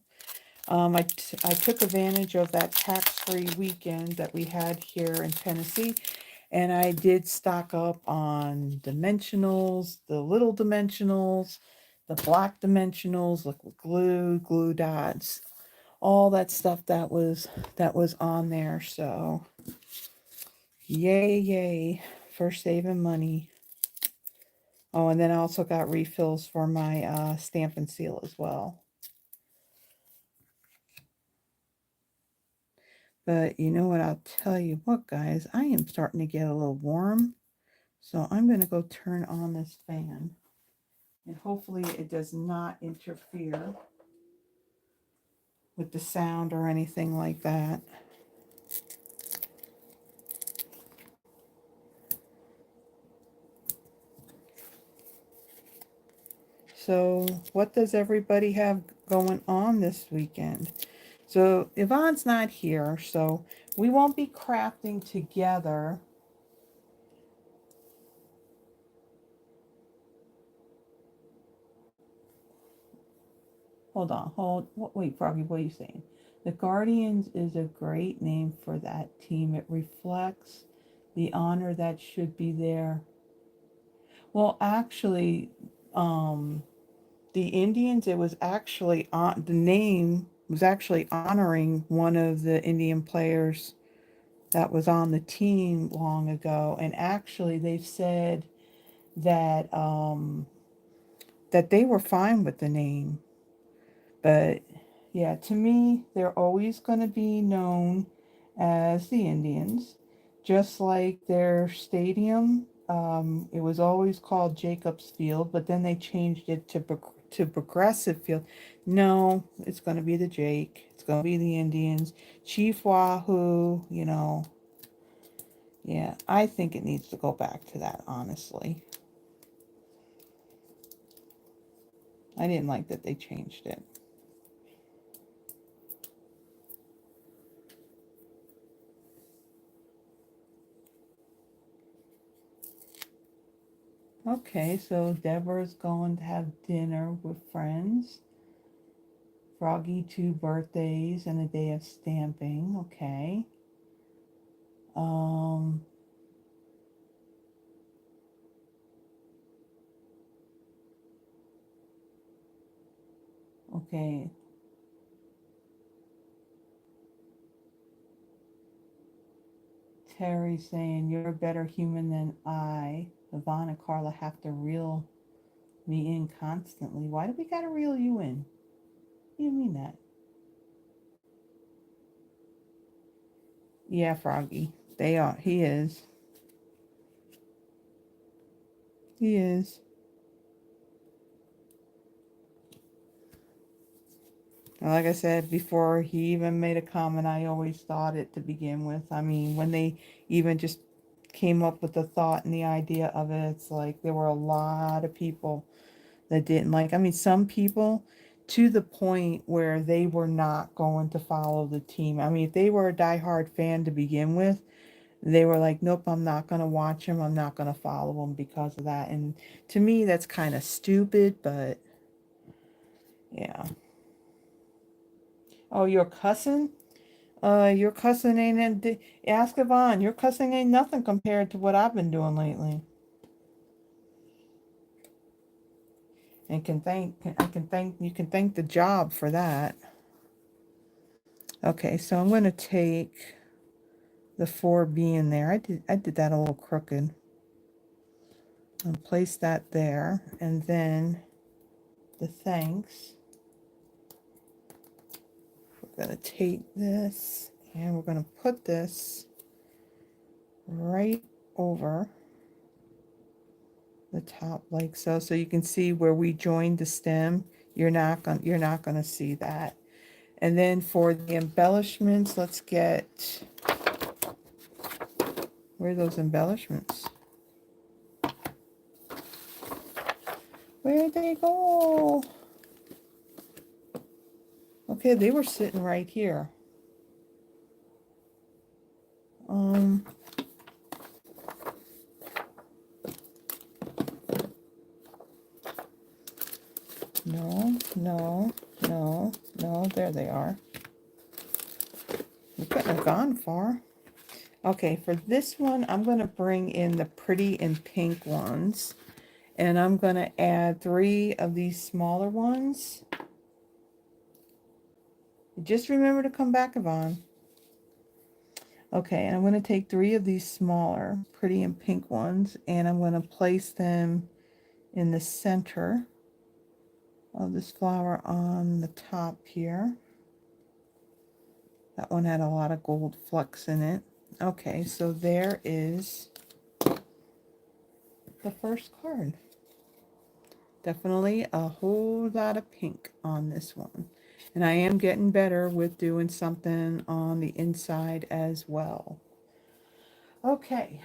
I took advantage of that tax-free weekend that we had here in Tennessee, and I did stock up on dimensionals, the little dimensionals, the black dimensionals, liquid glue, glue dots, all that stuff that was on there. So yay for saving money. Oh, and then I also got refills for my stamp and seal as well. But you know what, I'll tell you what, guys, I am starting to get a little warm. So I'm going to go turn on this fan. And hopefully it does not interfere with the sound or anything like that. So what does everybody have going on this weekend? So Yvonne's not here, so we won't be crafting together. Hold on, wait, Froggy, what are you saying? The Guardians is a great name for that team. It reflects the honor that should be there. Well, actually, the Indians, it was actually on the name was actually honoring one of the Indian players that was on the team long ago. And actually, they've said that that they were fine with the name. But yeah, to me, they're always going to be known as the Indians, just like their stadium. It was always called Jacobs Field, but then they changed it to Progressive Field. No, it's going to be the Jake. It's going to be the Indians. Chief Wahoo, you know. Yeah, I think it needs to go back to that, honestly. I didn't like that they changed it. Okay, so Deborah's going to have dinner with friends. Froggy, 2 birthdays and a day of stamping. Okay. Um, okay. Terry saying, you're a better human than I. Yvonne and Carla have to reel me in constantly. Why do we gotta reel you in? What do you mean that? Yeah, Froggy. They are. He is. He is. Like I said before, he even made a comment. I always thought it to begin with. I mean, when they even just came up with the thought and the idea of it, it's like there were a lot of people that didn't like. I mean, some people to the point where they were not going to follow the team. I mean, if they were a diehard fan to begin with, they were like, nope, I'm not going to watch him. I'm not going to follow him because of that. And to me, that's kind of stupid, but yeah. Oh, you're cussing? Your cussing ain't, ask Yvonne, your cussing ain't nothing compared to what I've been doing lately. And you can thank the job for that. Okay, so I'm going to take the 4B in there. I did that a little crooked. And place that there. And then the thanks. We're going to take this and we're going to put this right over the top like so. So you can see where we joined the stem. You're not going to see that. And then for the embellishments, let's get, where are those embellishments? Where'd they go? Okay, they were sitting right here. No, no, no, no, there they are. We couldn't have gone far. Okay, for this one, I'm going to bring in the pretty and pink ones. And I'm going to add 3 of these smaller ones. Just remember to come back, Yvonne. Okay, and I'm going to take 3 of these smaller pretty and pink ones, and I'm going to place them in the center of this flower on the top here. That one had a lot of gold flux in it. Okay, so there is the first card. Definitely a whole lot of pink on this one. And I am getting better with doing something on the inside as well. Okay,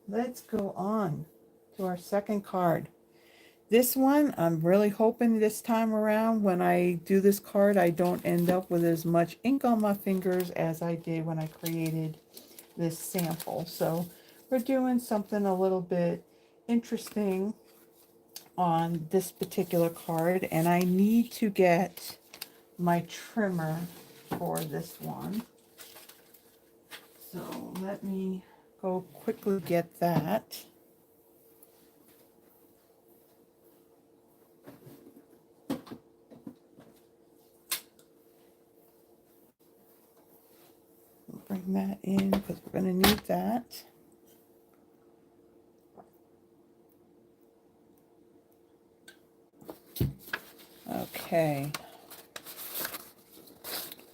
let's go on to our second card. This one, I'm really hoping this time around when I do this card, I don't end up with as much ink on my fingers as I did when I created this sample. So we're doing something a little bit interesting on this particular card, and I need to get my trimmer for this one. So let me go quickly get that. Bring that in because we're going to need that. Okay.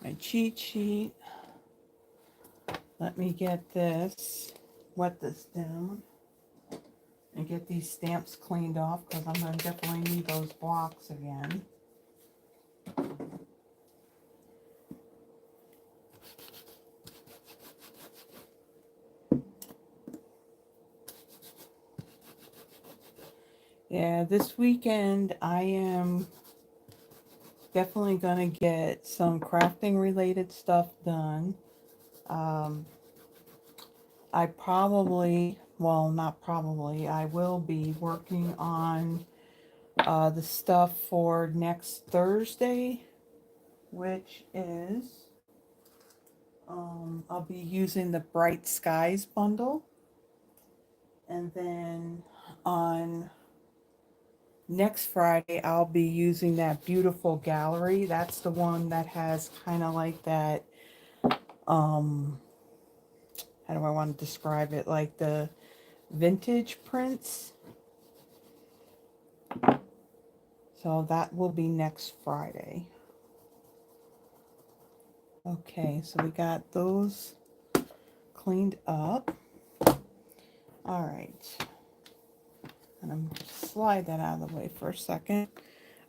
My cheat sheet. Let me get this, wet this down, and get these stamps cleaned off because I'm going to definitely need those blocks again. Yeah, this weekend I am definitely going to get some crafting related stuff done. I probably, well, not probably, I will be working on the stuff for next Thursday, which is, I'll be using the Bright Skies bundle. And then on next Friday, I'll be using that beautiful gallery. That's the one that has kind of like that, how do I want to describe it? Like the vintage prints. So that will be next Friday. Okay, so we got those cleaned up. All right. And I'm going to slide that out of the way for a second.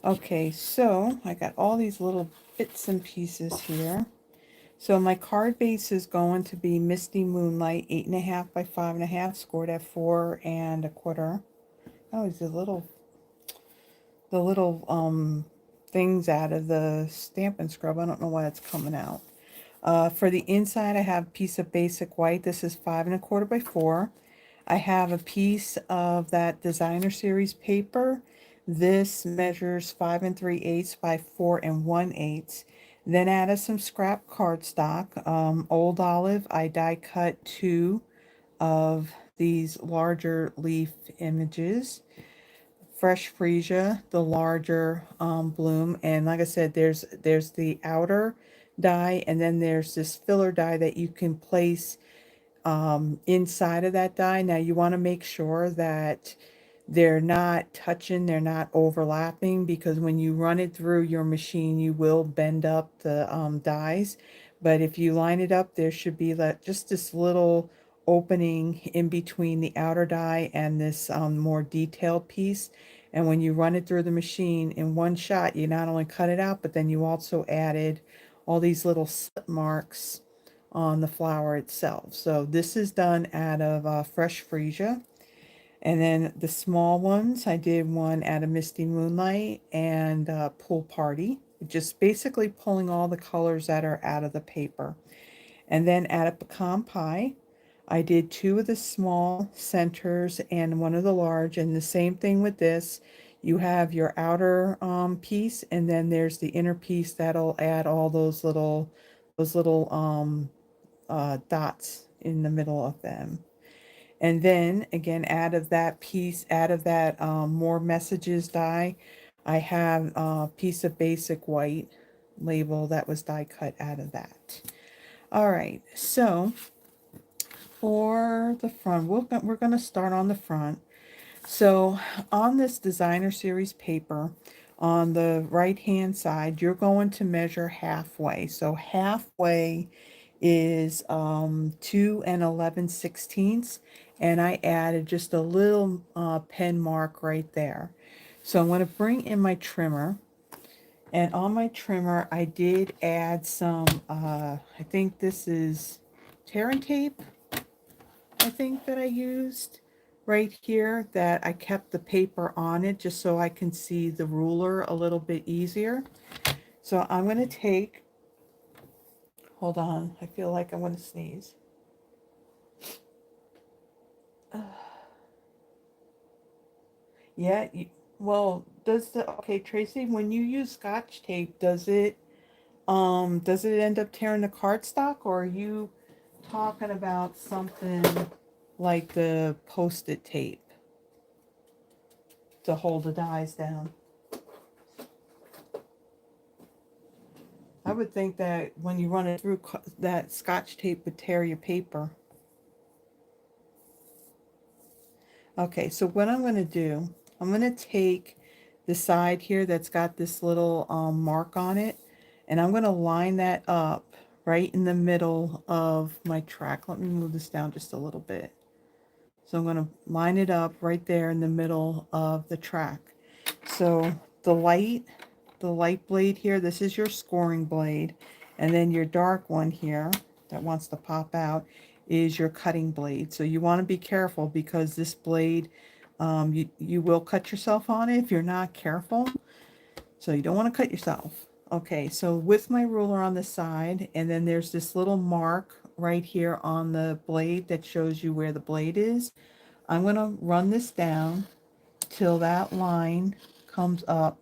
Okay, so I got all these little bits and pieces here. So my card base is going to be Misty Moonlight, 8.5 by 5.5, scored at 4 1/4. Oh, the little things out of the Stampin' Scrub. I don't know why it's coming out. For the inside, I have a piece of basic white. This is 5 1/4 by 4. I have a piece of that designer series paper. This measures 5 3/8 by 4 1/8. Then added some scrap cardstock. Old Olive, I die cut 2 of these larger leaf images. Fresh Freesia, the larger bloom. And like I said, there's the outer die, and then there's this filler die that you can place inside of that die. Now you want to make sure that they're not touching, they're not overlapping, because when you run it through your machine, you will bend up the dies. But if you line it up, there should be just this little opening in between the outer die and this more detailed piece. And when you run it through the machine in one shot, you not only cut it out, but then you also added all these little slit marks on the flower itself. So this is done out of Fresh Freesia. And then the small ones, I did one out of Misty Moonlight and Pool Party. Just basically pulling all the colors that are out of the paper. And then out of Pecan Pie, I did 2 of the small centers and 1 of the large. And the same thing with this. You have your outer piece, and then there's the inner piece that'll add all those little dots in the middle of them. And then again, out of that piece, out of that more messages die, I have a piece of basic white label that was die cut out of that. All right, so for the front, we're going to start on the front. So on this designer series paper, on the right hand side, you're going to measure halfway. So halfway is 2 11/16, and I added just a little pen mark right there. So I'm going to bring in my trimmer, and on my trimmer I did add some I think this is tear and tape, I think, that I used. right here that I kept the paper on it just so I can see the ruler a little bit easier. So I'm going to take, hold on, I feel like I want to sneeze. Yeah, well, okay, Tracy, when you use Scotch tape, does it end up tearing the cardstock, or are you talking about something like the Post-it tape to hold the dies down? I would think that when you run it through, that Scotch tape would tear your paper. Okay, so what I'm going to do, I'm going to take the side here that's got this little mark on it, and I'm going to line that up right in the middle of my track. Let me move this down just a little bit. So I'm going to line it up right there in the middle of the track. So the light blade here, this is your scoring blade, and then your dark one here that wants to pop out is your cutting blade. So you want to be careful because this blade, you will cut yourself on it if you're not careful. So you don't want to cut yourself. Okay, so with my ruler on the side, and then there's this little mark right here on the blade that shows you where the blade is. I'm going to run this down till that line comes up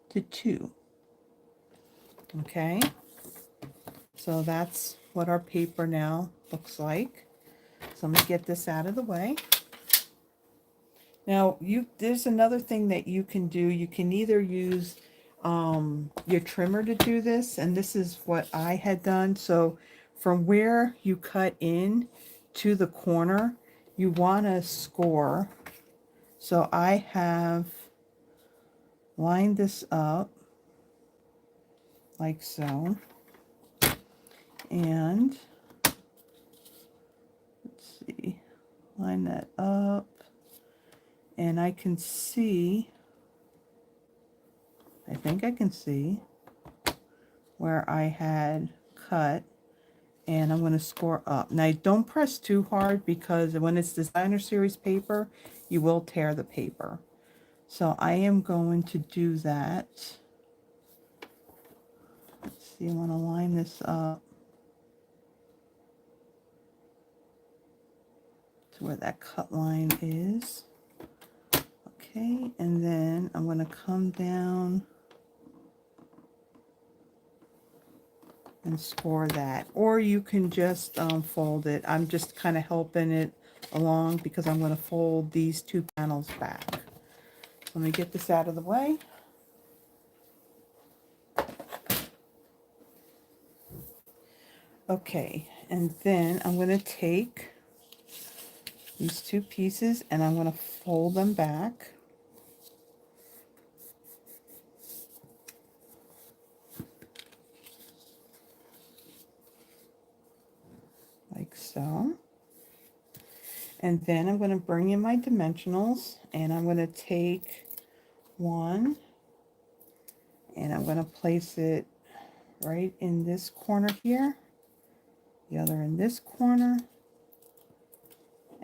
to 2. Okay, so that's what our paper now looks like. So I'm going to get this out of the way. Now, there's another thing that you can do. You can either use your trimmer to do this, and this is what I had done. So from where you cut in to the corner, you want to score. So I have lined this up like so, and let's see, line that up, and I can see, I think I can see where I had cut, and I'm going to score up. Now don't press too hard because when it's designer series paper, you will tear the paper. So I am going to do that. Let's see, I want to line this up to where that cut line is. Okay, and then I'm going to come down and score that. Or you can just fold it. I'm just kind of helping it along because I'm going to fold these 2 panels back. So let me get this out of the way. Okay, and then I'm going to take these 2 pieces and I'm going to fold them back. Like so. And then I'm going to bring in my dimensionals, and I'm going to take one and I'm going to place it right in this corner here, the other in this corner,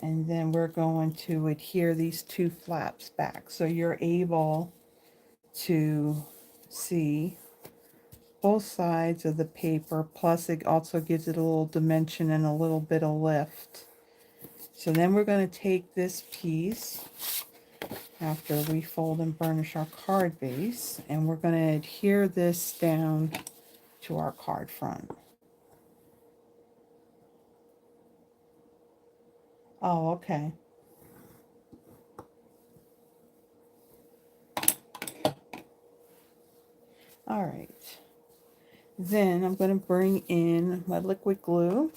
and then we're going to adhere these 2 flaps back so you're able to see both sides of the paper, plus it also gives it a little dimension and a little bit of lift. So then we're going to take this piece after we fold and burnish our card base, and we're going to adhere this down to our card front. Oh, okay. All right. Then I'm going to bring in my liquid glue.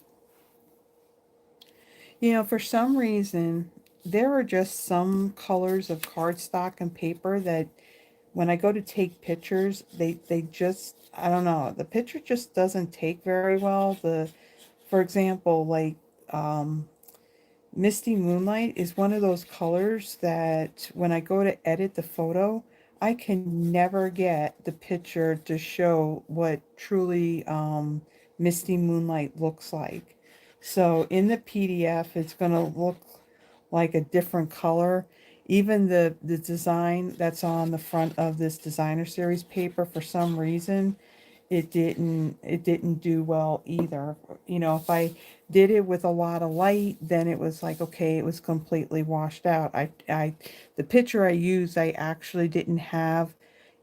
You know, for some reason, there are just some colors of cardstock and paper that when I go to take pictures, they just, I don't know, the picture just doesn't take very well. For example, like Misty Moonlight is one of those colors that when I go to edit the photo, I can never get the picture to show what truly Misty Moonlight looks like. So in the PDF, it's going to look like a different color. Even the design that's on the front of this designer series paper, for some reason, it didn't do well either. You know, if I did it with a lot of light, then it was like, okay, it was completely washed out. The picture I used, I actually didn't have,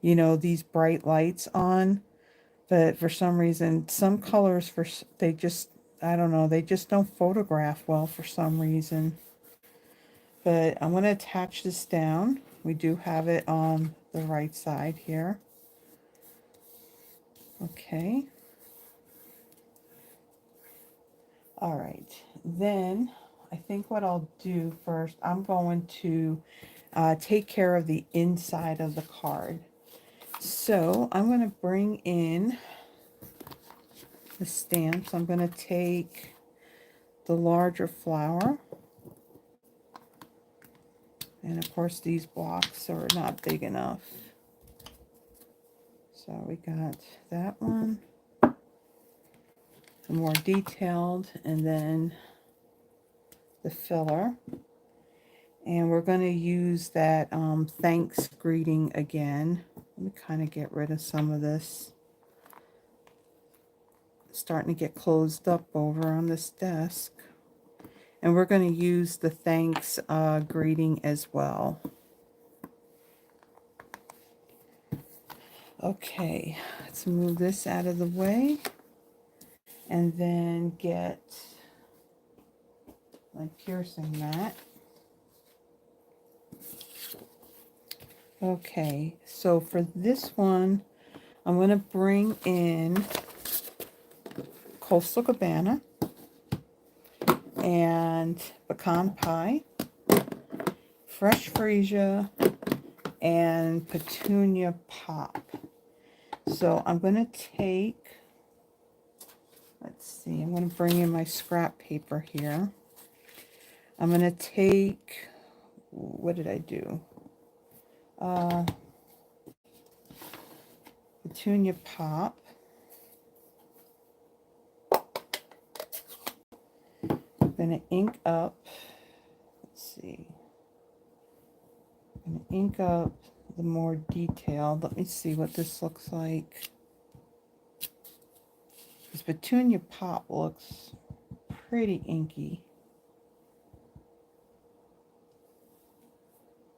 you know, these bright lights on, but for some reason, some colors, they just, I don't know, they just don't photograph well for some reason. But I'm going to attach this down. We do have it on the right side here. Okay. All right. Then I think what I'll do first, I'm going to take care of the inside of the card. So I'm going to bring in the stamps. I'm going to take the larger flower. And of course these blocks are not big enough. So we got that one, the more detailed, and then the filler. And we're going to use that thanks greeting again. Let me kind of get rid of some of this. It's starting to get closed up over on this desk. And we're going to use the thanks greeting as well. Okay, let's move this out of the way. And then get my piercing mat. Okay, so for this one, I'm going to bring in Coastal Cabana and Pecan Pie, Fresh Freesia, and Petunia Pop. So I'm going to take, let's see, I'm going to bring in my scrap paper here. I'm going to take, what did I do? Petunia Pop. I'm going to ink up, let's see, I'm going to ink up the more detailed. Let me see what this looks like. This Petunia Pop looks pretty inky.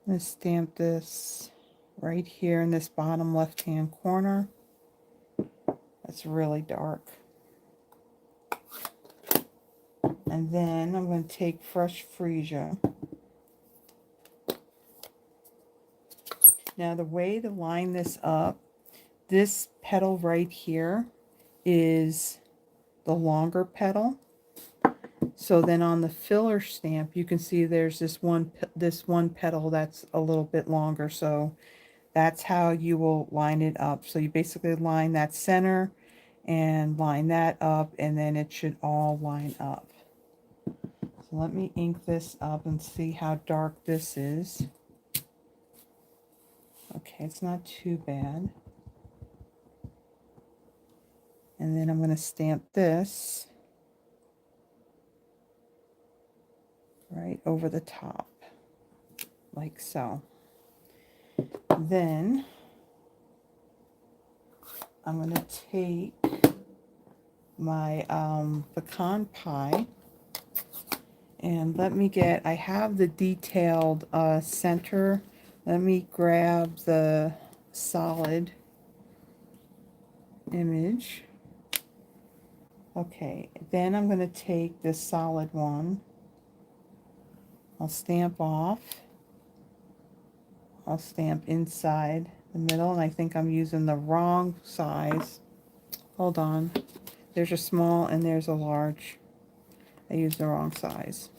I'm going to stamp this right here in this bottom left-hand corner. That's really dark. And then I'm going to take Fresh Freesia. Now the way to line this up, this petal right here is the longer petal. So then on the filler stamp, you can see there's this one petal that's a little bit longer. So that's how you will line it up. So you basically line that center and line that up, and then it should all line up. So let me ink this up and see how dark this is. Okay, it's not too bad. And then I'm going to stamp this right over the top, like so. Then I'm going to take my pecan pie, and let me get, I have the detailed center. Let me grab the solid image. Okay, then I'm going to take this solid one. I'll stamp off. I'll stamp inside the middle, and I think I'm using the wrong size. Hold on. There's a small and there's a large. I used the wrong size.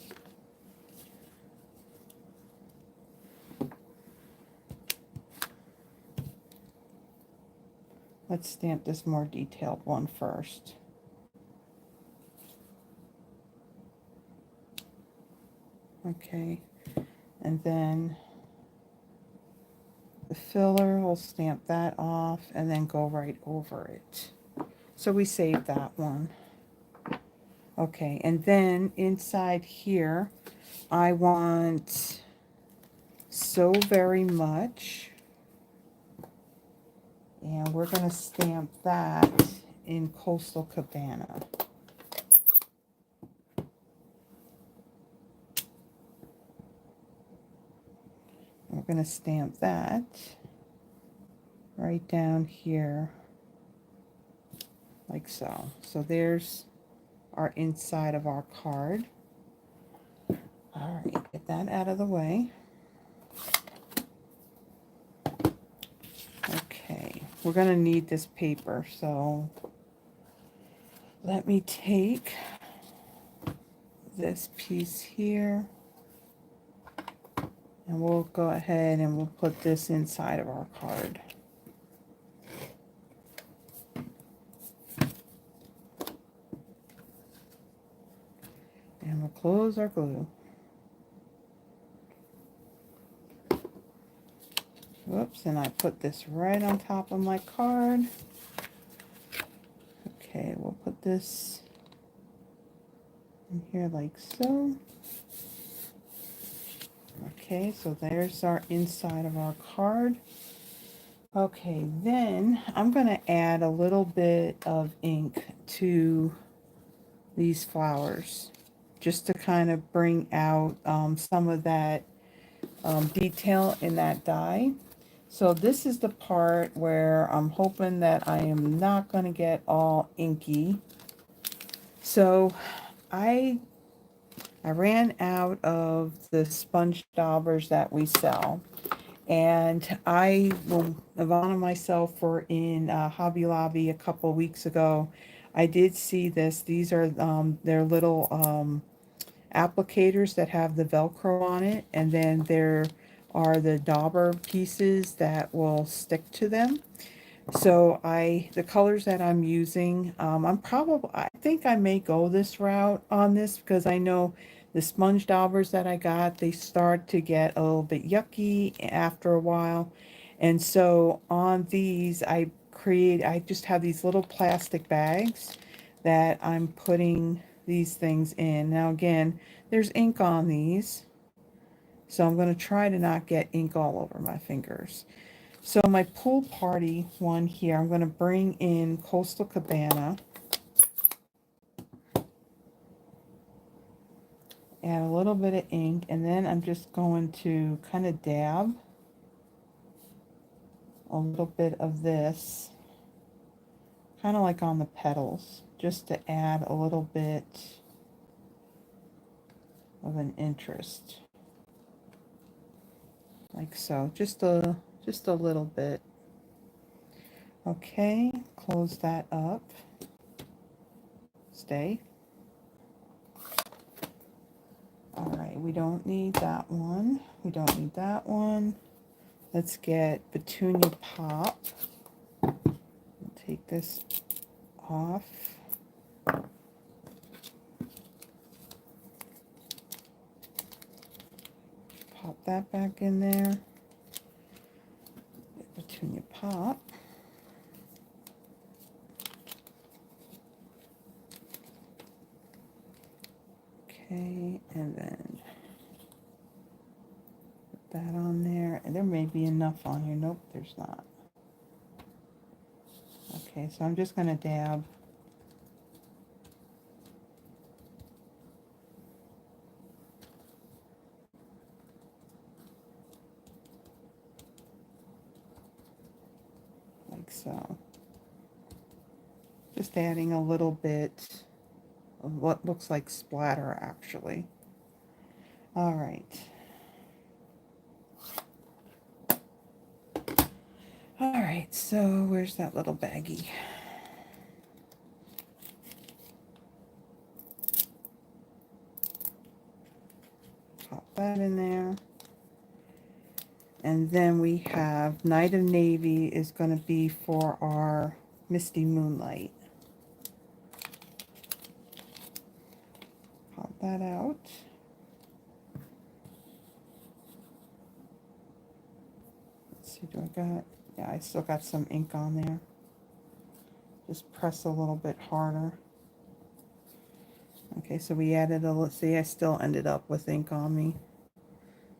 Let's stamp this more detailed one first. Okay, and then the filler, we'll stamp that off and then go right over it. So we saved that one. Okay, and then inside here, I want So Very Much. And we're going to stamp that in Coastal Cabana. We're going to stamp that right down here, like so. So there's our inside of our card. All right, get that out of the way. Okay, we're going to need this paper, so let me take this piece here, and we'll go ahead and we'll put this inside of our card. And we'll close our glue. Whoops, and I put this right on top of my card. Okay, we'll put this in here like so. Okay, so there's our inside of our card. Okay, then I'm going to add a little bit of ink to these flowers just to kind of bring out some of that detail in that die. So this is the part where I'm hoping that I am not going to get all inky. So I ran out of the sponge daubers that we sell, and Yvonne and myself were in Hobby Lobby a couple weeks ago. I did see this. These are their little applicators that have the Velcro on it, and then there are the dauber pieces that will stick to them. So the colors that I'm using, I think I may go this route on this, because I know the sponge daubers that I got, they start to get a little bit yucky after a while. And so on these, I just have these little plastic bags that I'm putting these things in. Now again, there's ink on these, so I'm going to try to not get ink all over my fingers. So my pool party one here, I'm going to bring in Coastal Cabana. Add a little bit of ink, and then I'm just going to kind of dab a little bit of this, kind of like on the petals, just to add a little bit of an interest. Like so, just a little bit. Okay, close that up. Stay. All right, we don't need that one. We don't need that one. Let's get Petunia Pop. Take this off. Pop that back in there. Get Petunia Pop. Okay, and then put that on there. And there may be enough on here. Nope, there's not. Okay, so I'm just going to dab. Like so. Just adding a little bit of what looks like splatter, actually. All right. All right, so where's that little baggie? Pop that in there. And then we have Night of Navy is going to be for our Misty Moonlight. Pop that out. Let's see, do I got... Yeah, I still got some ink on there. Just press a little bit harder. Okay, so we added a, let's see, I still ended up with ink on me.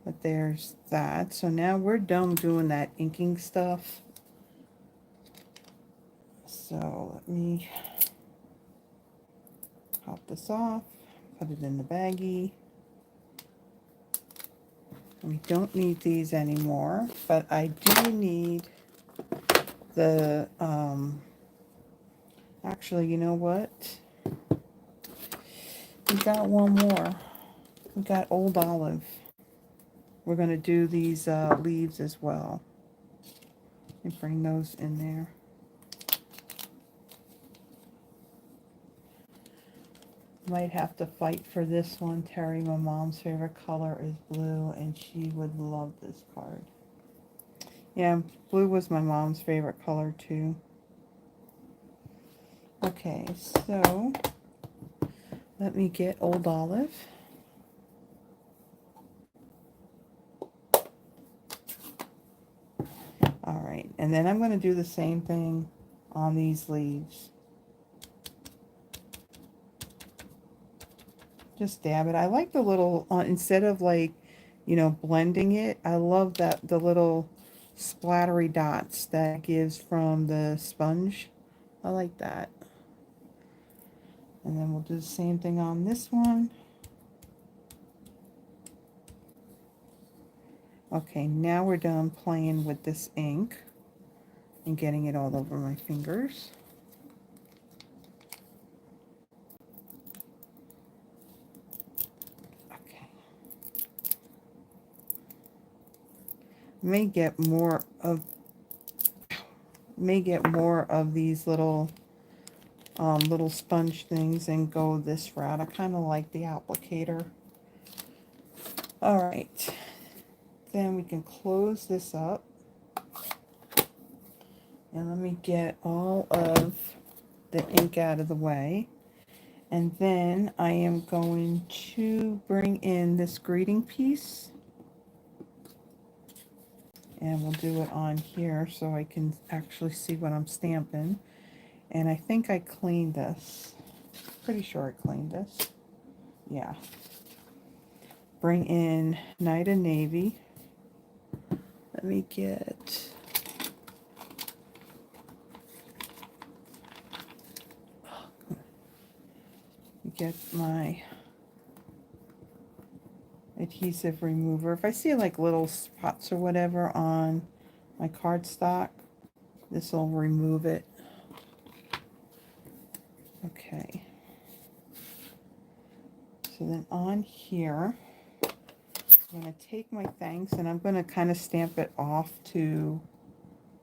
But there's that. So now we're done doing that inking stuff. So let me pop this off, put it in the baggie. We don't need these anymore, but I do need the, actually, you know what? We got one more. We got Old Olive. We're going to do these leaves as well. And bring those in there. Might have to fight for this one, Terry. My mom's favorite color is blue, and she would love this card. Yeah, blue was my mom's favorite color too. Okay, so let me get Old Olive. All right, and then I'm going to do the same thing on these leaves. Just dab it. I like the little, instead of like, you know, blending it, I love that the little splattery dots that it gives from the sponge. I like that. And then we'll do the same thing on this one. Okay, now we're done playing with this ink and getting it all over my fingers. Okay. May get more of these little little sponge things and go this route. I kind of like the applicator. All right, then we can close this up. And let me get all of the ink out of the way. And then I am going to bring in this greeting piece. And we'll do it on here so I can actually see what I'm stamping. And I think I cleaned this. Pretty sure I cleaned this. Yeah. Bring in Night and Navy. Let me get... get my adhesive remover. If I see like little spots or whatever on my cardstock, this will remove it. Okay. So then on here, I'm going to take my thanks and I'm going to kind of stamp it off to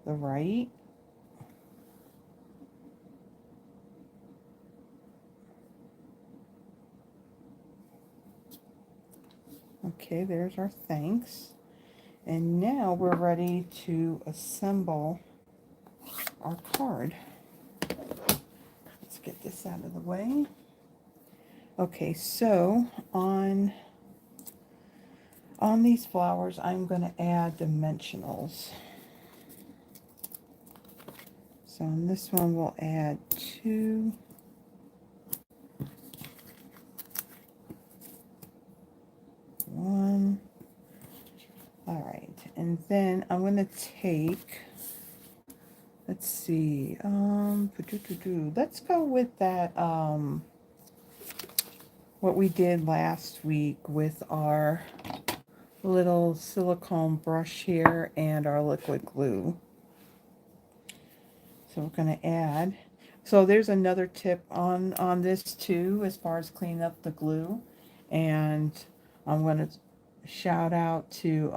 the right. Okay, there's our thanks. And now we're ready to assemble our card. Let's get this out of the way. Okay, so on these flowers, I'm going to add dimensionals. So on this one, we'll add 2. One. All right, and then I'm going to take, let's see, let's go with that, what we did last week with our little silicone brush here and our liquid glue. So we're going to add, so there's another tip on this too, as far as cleaning up the glue. And I'm going to shout out to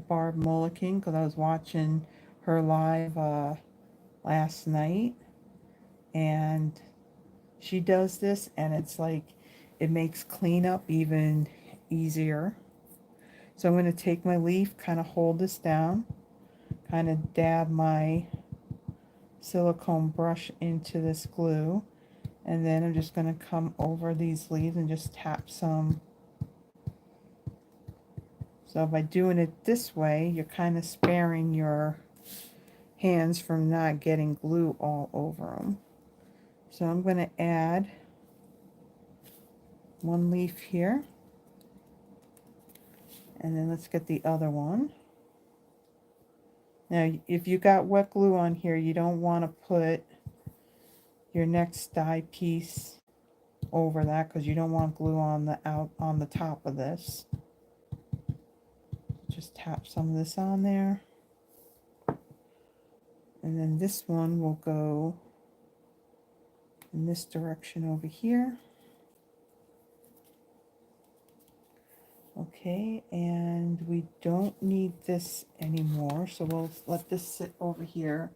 Barb Mulligan, because I was watching her live last night, and she does this, and it's like it makes cleanup even easier. So I'm going to take my leaf, kind of hold this down, kind of dab my silicone brush into this glue, and then I'm just going to come over these leaves and just tap some. So by doing it this way, you're kind of sparing your hands from not getting glue all over them. So I'm going to add one leaf here. And then let's get the other one. Now, if you got wet glue on here, you don't want to put your next die piece over that because you don't want glue on the top of this. Just tap some of this on there. And then this one will go in this direction over here. Okay, and we don't need this anymore, so we'll let this sit over here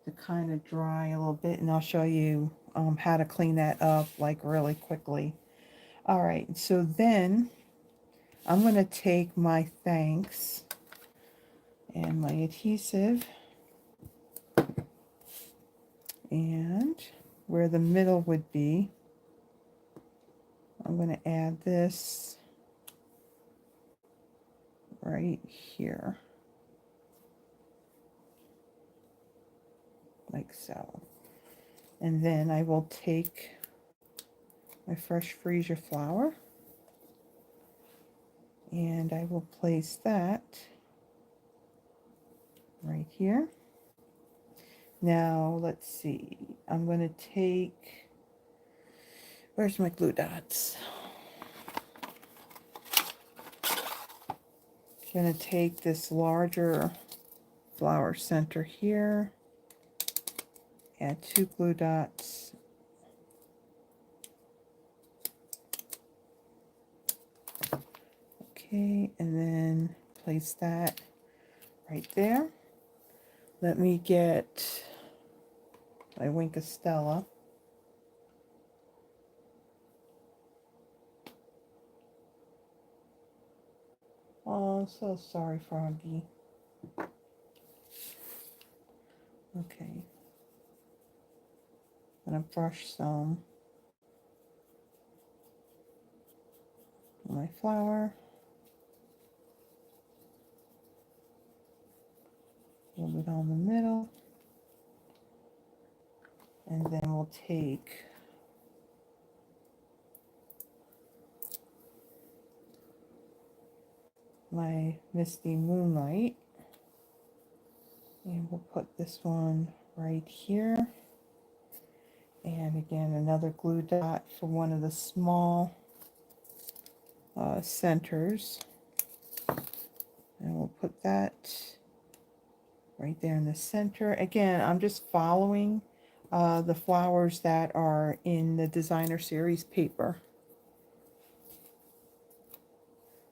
to kind of dry a little bit, and I'll show you how to clean that up like really quickly. All right, so then I'm going to take my thanks and my adhesive, and where the middle would be, I'm going to add this right here, like so. And then I will take my fresh Freesia flower and I will place that right here. Now let's see, I'm going to take, where's my glue dots? I'm going to take this larger flower center here, add 2 glue dots, okay, and then place that right there. Let me get my Stella. Oh, I'm so sorry, Froggy. Okay. I'm gonna brush some on my flower. A little bit on the middle. And then we'll take my Misty Moonlight and we'll put this one right here. And again, another glue dot for one of the small centers. And we'll put that right there in the center. Again, I'm just following the flowers that are in the designer series paper.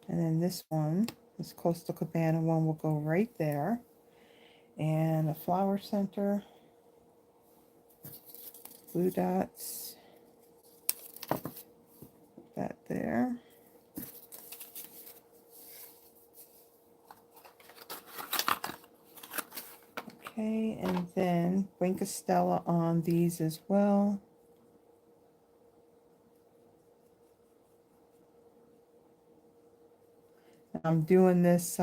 And then this one, this Coastal Cabana one, will go right there. And a flower center, glue dots, put that there. Okay, and then Stella on these as well. I'm doing this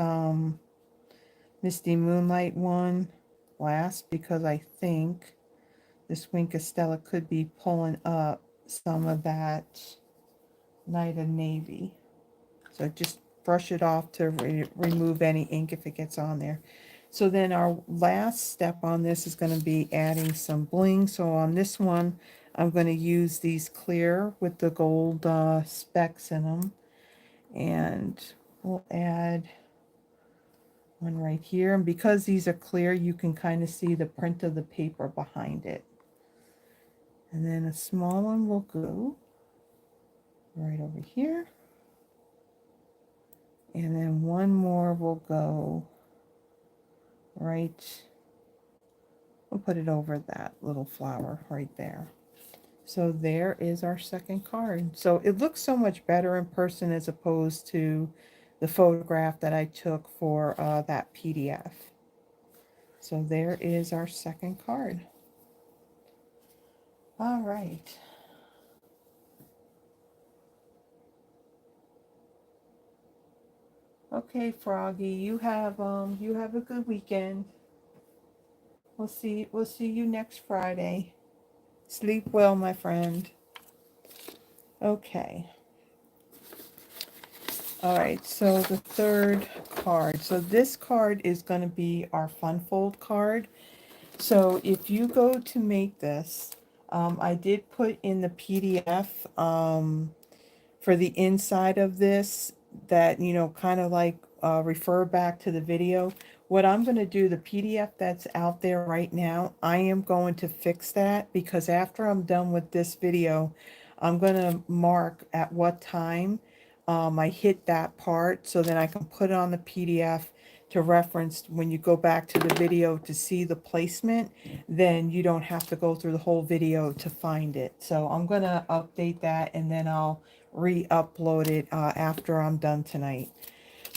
Misty Moonlight one last because I think this Stella could be pulling up some of that Night of Navy. So just brush it off to remove any ink if it gets on there. So then our last step on this is going to be adding some bling. So on this one, I'm going to use these clear with the gold specks in them. And we'll add one right here. And because these are clear, you can kind of see the print of the paper behind it. And then a small one will go right over here. And then one more will go right, we'll put it over that little flower right there. So there is our second card. So it looks so much better in person as opposed to the photograph that I took for that PDF. So there is our second card. All right. Okay, Froggy, you have a good weekend. We'll see you next Friday. Sleep well, my friend. Okay. All right, so the third card. So this card is going to be our fun fold card. So if you go to make this, I did put in the PDF for the inside of this that, you know, kind of like refer back to the video. What I'm going to do, the PDF that's out there right now, I am going to fix that because after I'm done with this video, I'm going to mark at what time I hit that part so that I can put it on the PDF to reference when you go back to the video to see the placement, then you don't have to go through the whole video to find it. So I'm going to update that and then I'll re-upload it after I'm done tonight.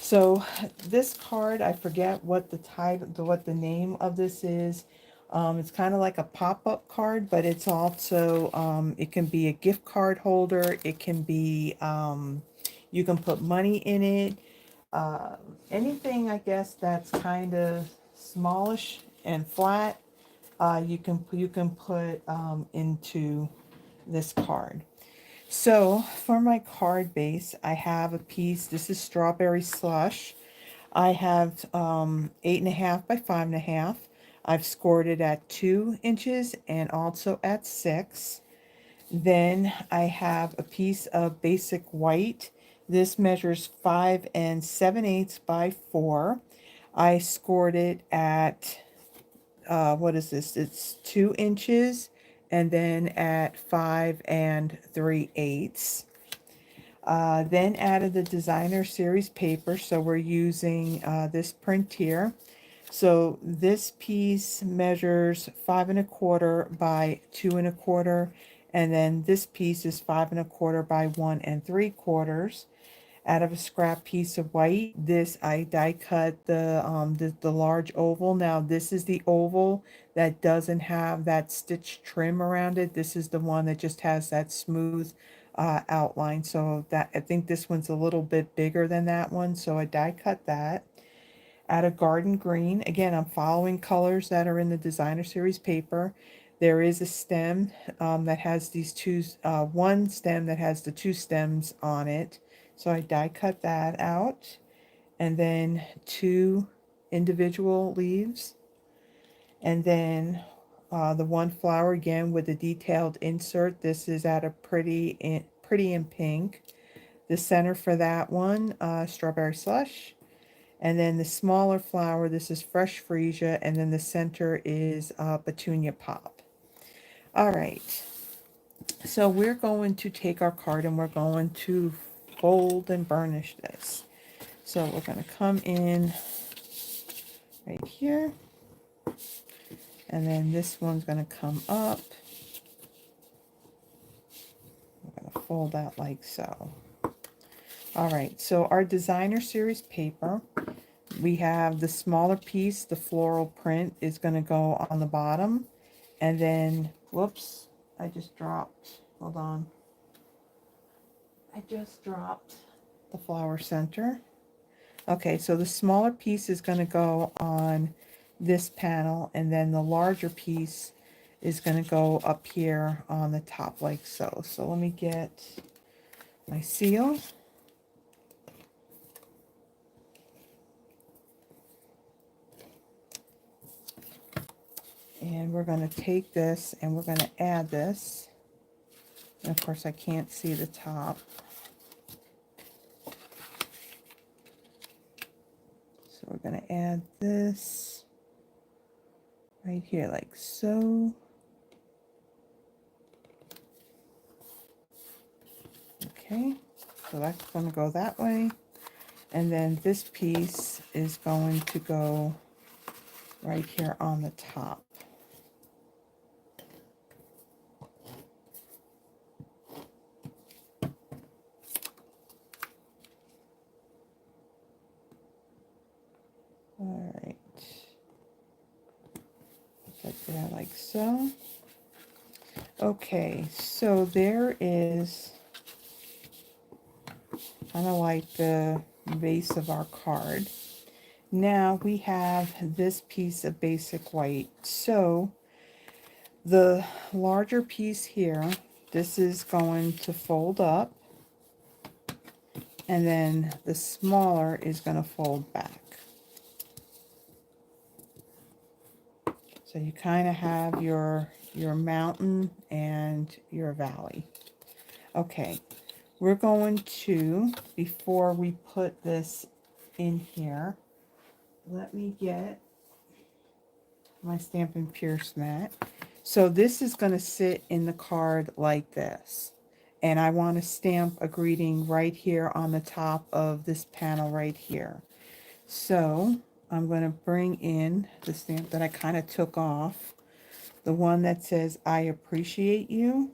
So this card, I forget what the title, what the name of this is. It's kind of like a pop-up card, but it's also, it can be a gift card holder. It can be, you can put money in it. Anything, I guess, that's kind of smallish and flat, you can put into this card. So for my card base, I have a piece. This is Strawberry Slush. I have 8.5 by 5.5. I've scored it at 2 inches and also at 6. Then I have a piece of basic white. This measures 5 7/8 by 4. I scored it at, what is this? It's 2 inches and then at 5 3/8. Then added the designer series paper. So we're using this print here. So this piece measures 5 1/4 by 2 1/4. And then this piece is 5 1/4 by 1 3/4. Out of a scrap piece of white, this I die cut the large oval. Now this is the oval that doesn't have that stitch trim around it. This is the one that just has that smooth outline. So that, I think this one's a little bit bigger than that one, so I die cut that. Out of garden green, again, I'm following colors that are in the designer series paper. There is a stem that has these two, one stem that has the 2 stems on it. So I die cut that out. And then 2 individual leaves. And then the one flower again with a detailed insert. This is at a pretty in pink. The center for that one, Strawberry Slush. And then the smaller flower, this is Fresh Freesia, and then the center is Petunia Pop. All right, so we're going to take our card and we're going to fold and burnish this. So we're going to come in right here, and then this one's going to come up. We're going to fold that like so. All right, so our designer series paper, we have the smaller piece, the floral print is going to go on the bottom. And then, whoops, I just dropped, hold on. I just dropped the flower center. Okay, so the smaller piece is going to go on this panel, and then the larger piece is going to go up here on the top like so. So let me get my seal. And we're going to take this and we're going to add this. And of course I can't see the top. So we're going to add this right here like so. Okay, so that's going to go that way. And then this piece is going to go right here on the top. All right, put that like so. Okay, so there is kind of like the base of our card. Now we have this piece of basic white. So the larger piece here, this is going to fold up. and then the smaller is going to fold back. So you kind of have your mountain and your valley. Okay, we're going to, before we put this in here, let me get my Stampin' Pierce mat. So this is going to sit in the card like this. And I want to stamp a greeting right here on the top of this panel right here. So I'm going to bring in the stamp that I kind of took off, the one that says I appreciate you.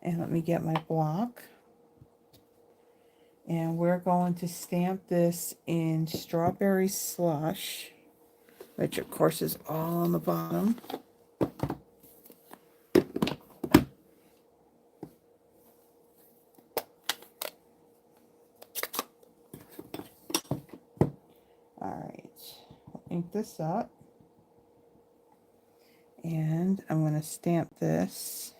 And let me get my block. And we're going to stamp this in Strawberry Slush, which of course is all on the bottom. Alright, I'll ink this up. And I'm going to stamp this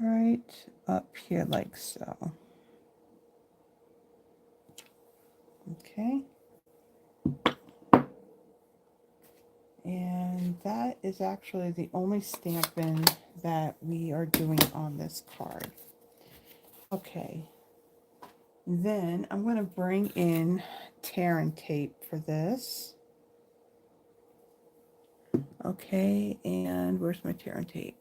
right up here like so. Okay. And that is actually the only stamping that we are doing on this card. Okay. Then I'm going to bring in tear and tape for this. Okay, and where's my tear and tape?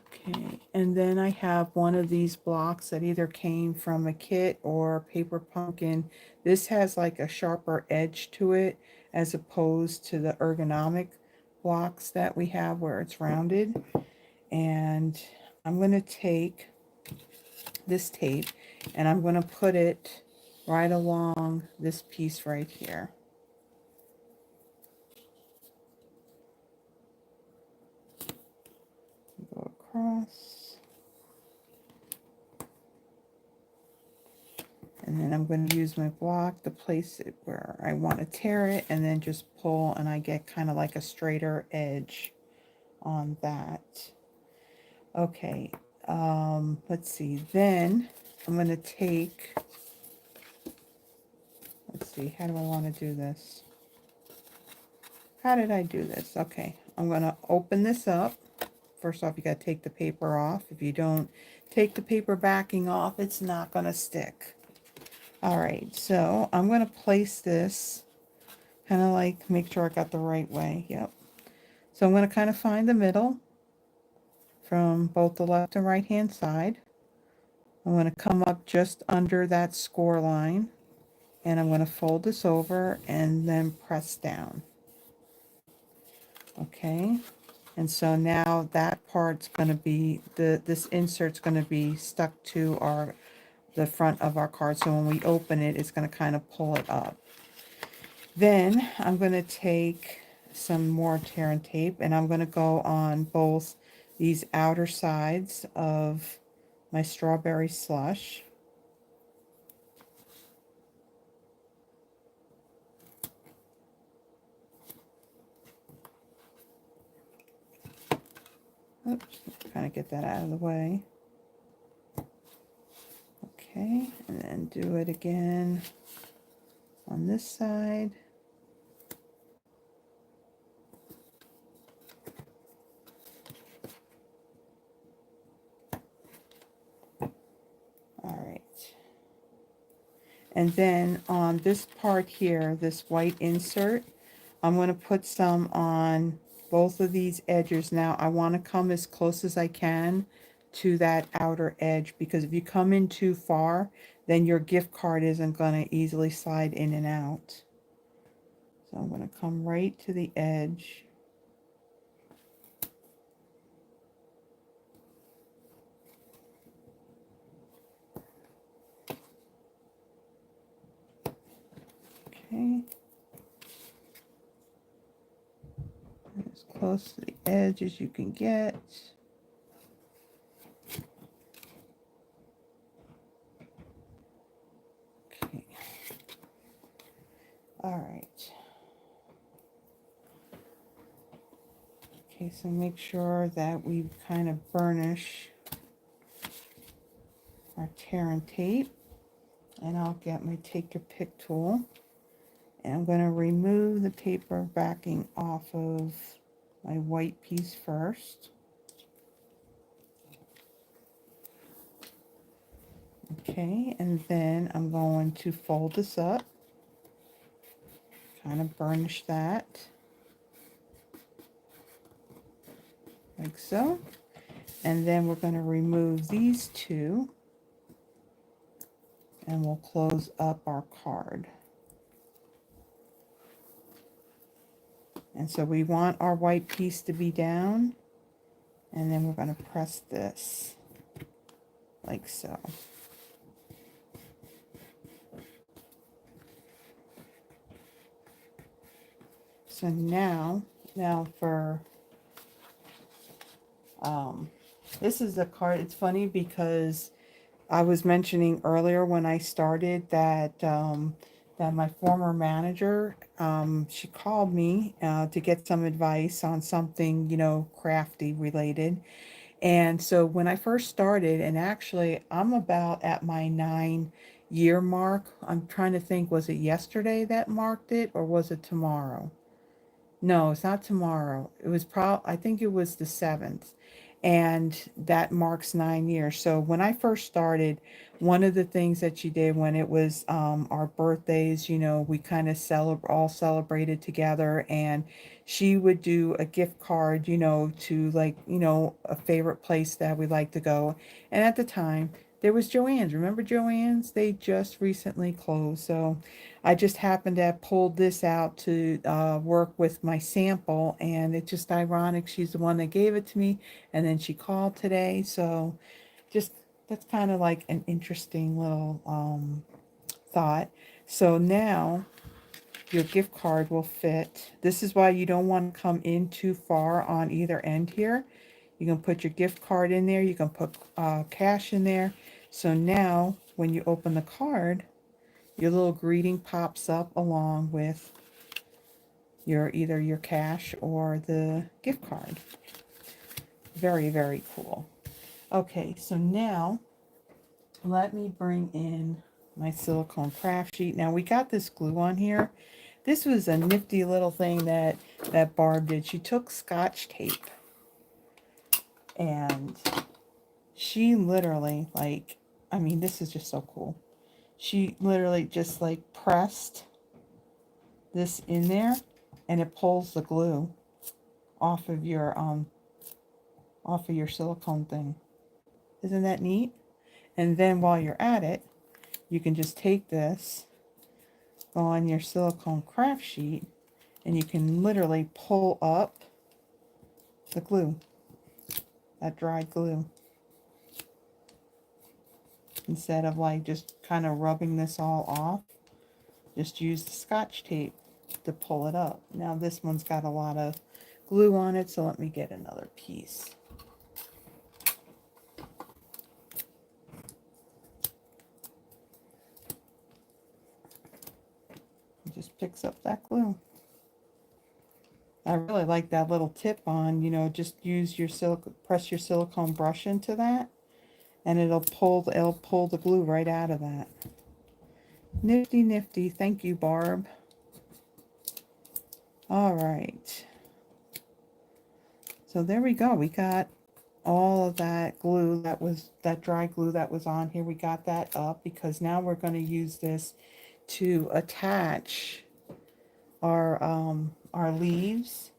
Okay, and then I have one of these blocks that either came from a kit or Paper Pumpkin. This has like a sharper edge to it as opposed to the ergonomic blocks that we have where it's rounded. And I'm going to take this tape and I'm going to put it right along this piece right here. Go across. And then I'm going to use my block to place it where I want to tear it and then just pull, and I get kind of like a straighter edge on that. Okay, let's see. Then I'm going to take, let's see, how do I want to do this? How did I do this? Okay, I'm going to open this up. First off, you got to take the paper off. If you don't take the paper backing off, it's not going to stick. All right, so I'm going to place this kind of like, make sure I got the right way. Yep. So I'm going to kind of find the middle from both the left and right hand side. I'm going to come up just under that score line, and I'm going to fold this over and then press down. Okay. And so now that part's going to be, this insert's going to be stuck to the front of our card. So when we open it, it's going to kind of pull it up. Then I'm going to take some more tear and tape, and I'm going to go on both these outer sides of my Strawberry Slush. Oops, kind of get that out of the way. Okay, and then do it again on this side. All right. And then on this part here, this white insert, I'm going to put some on both of these edges. Now I want to come as close as I can to that outer edge, because if you come in too far, then your gift card isn't going to easily slide in and out. So I'm going to come right to the edge. Okay. As close to the edge as you can get. Okay. All right. Okay, so make sure that we kind of burnish our tear and tape. And I'll get my Take Your Pick tool. And I'm going to remove the paper backing off of my white piece first. Okay, and then I'm going to fold this up, kind of burnish that, like so. And then we're going to remove these two, and we'll close up our card. And so we want our white piece to be down, and then we're going to press this, like so. So now for, this is a card. It's funny because I was mentioning earlier when I started that, that my former manager, she called me to get some advice on something, you know, crafty related. And so when I first started, and actually I'm about at my 9-year mark. I'm trying to think, was it yesterday that marked it, or was it tomorrow? No, it's not tomorrow. It was I think it was the 7th. And that marks 9 years. So when I first started, one of the things that she did when it was our birthdays, you know, we kind of all celebrated together, and she would do a gift card, you know, to, like, you know, a favorite place that we like to go. And at the time, there was Joann's. Remember Joann's? They just recently closed. So I just happened to have pulled this out to work with my sample, and it's just ironic. She's the one that gave it to me, and then she called today. So just, that's kind of like an interesting little thought. So now your gift card will fit. This is why you don't want to come in too far on either end here. You can put your gift card in there. You can put cash in there. So now when you open the card, your little greeting pops up along with your either your cash or the gift card. Very, very cool. Okay, so now let me bring in my silicone craft sheet. Now we got this glue on here. This was a nifty little thing that Barb did. She took Scotch tape, and she literally, like, I mean, this is just so cool. She literally just like pressed this in there, and it pulls the glue off of your silicone thing. Isn't that neat? And then while you're at it, you can just take this, go on your silicone craft sheet, and you can literally pull up the glue, that dried glue, instead of like just kind of rubbing this all off. Just use the Scotch tape to pull it up. Now this one's got a lot of glue on it, so let me get another piece. It just picks up that glue. I really like that little tip on, you know, just use your press your silicone brush into that, and it'll pull the glue right out of that. Nifty, nifty. Thank you, Barb. All right. So there we go. We got all of that glue that dry glue that was on here. We got that up because now we're going to use this to attach our leaves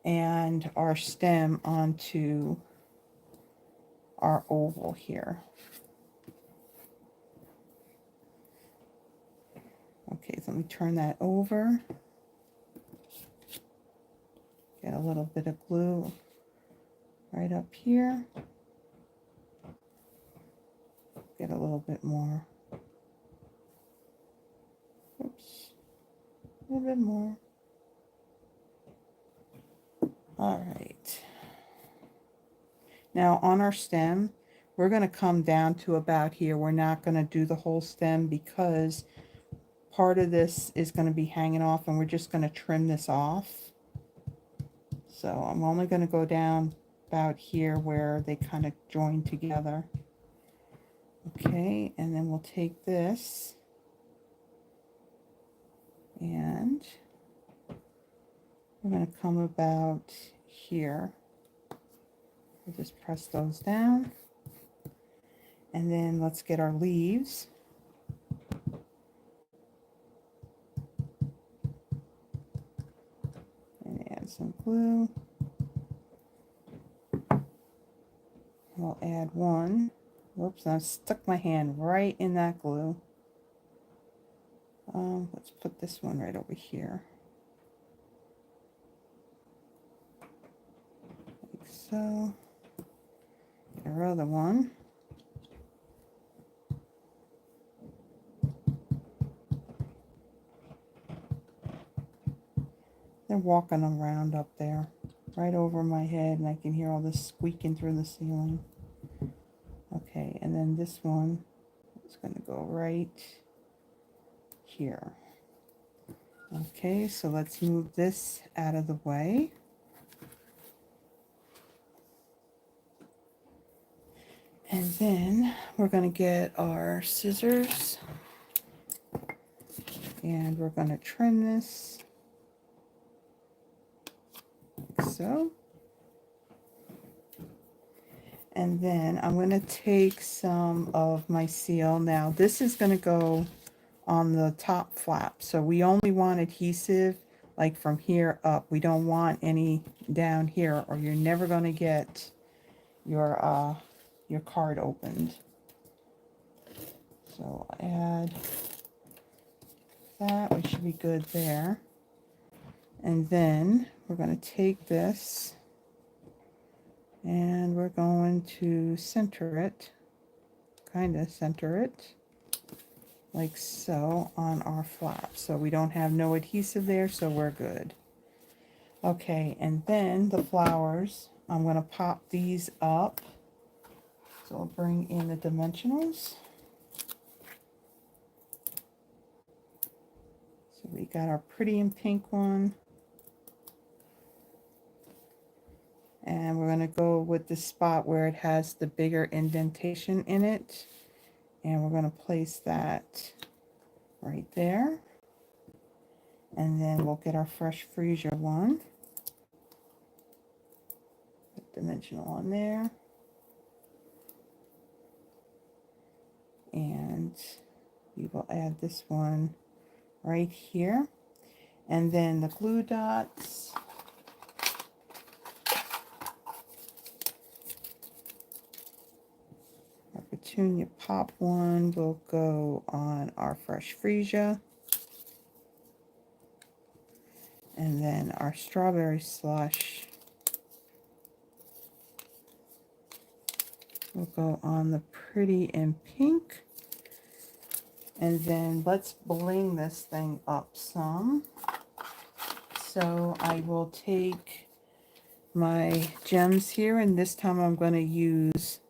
and our stem onto our oval here. Okay, so let me turn that over. Get a little bit of glue right up here. Get a little bit more. Oops. A little bit more. All right. Now on our stem, we're going to come down to about here. We're not going to do the whole stem because part of this is going to be hanging off, and we're just going to trim this off. So I'm only going to go down about here where they kind of join together. Okay, and then we'll take this and we're going to come about here. We'll just press those down. And then let's get our leaves. And add some glue. We'll add one. Whoops, I stuck my hand right in that glue. Let's put this one right over here. Like so. Get our other one. They're walking around up there, right over my head, and I can hear all this squeaking through the ceiling. Okay, and then this one is going to go right here. Okay, so let's move this out of the way. And then we're going to get our scissors and we're going to trim this like so. And then I'm going to take some of my seal. Now this is going to go on the top flap. So we only want adhesive like from here up. We don't want any down here or you're never going to get your card opened. So add that. We should be good there. And then we're going to take this and we're going to center it, kind of center it like so on our flap. So we don't have no adhesive there, so we're good. Okay, and then the flowers, I'm going to pop these up. So I'll bring in the dimensionals. So we got our pretty and pink one. And we're going to go with the spot where it has the bigger indentation in it. And we're going to place that right there. And then we'll get our fresh Freesia one. Put dimensional on there. And we will add this one right here. And then the glue dots. Our Petunia pop one will go on our fresh Freesia. And then our strawberry slush will go on the pretty and pink. And then let's bling this thing up some. So I will take my gems here, and this time I'm going to use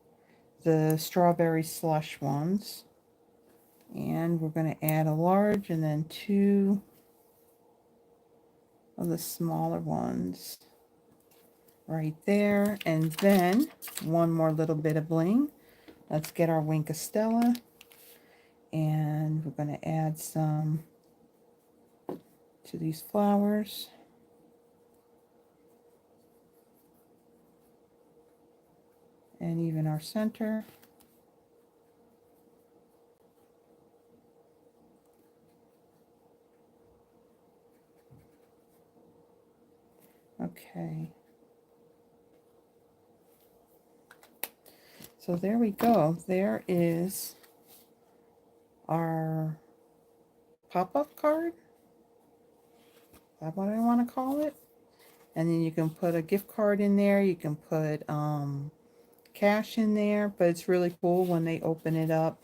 the strawberry slush ones. And we're going to add a large and then two of the smaller ones right there. And then one more little bit of bling. Let's get our Wink of Stella. And we're going to add some to these flowers. And even our center. Okay. So there we go. There is our pop-up card. Is that what I want to call it? And then you can put a gift card in there. You can put cash in there. But it's really cool when they open it up.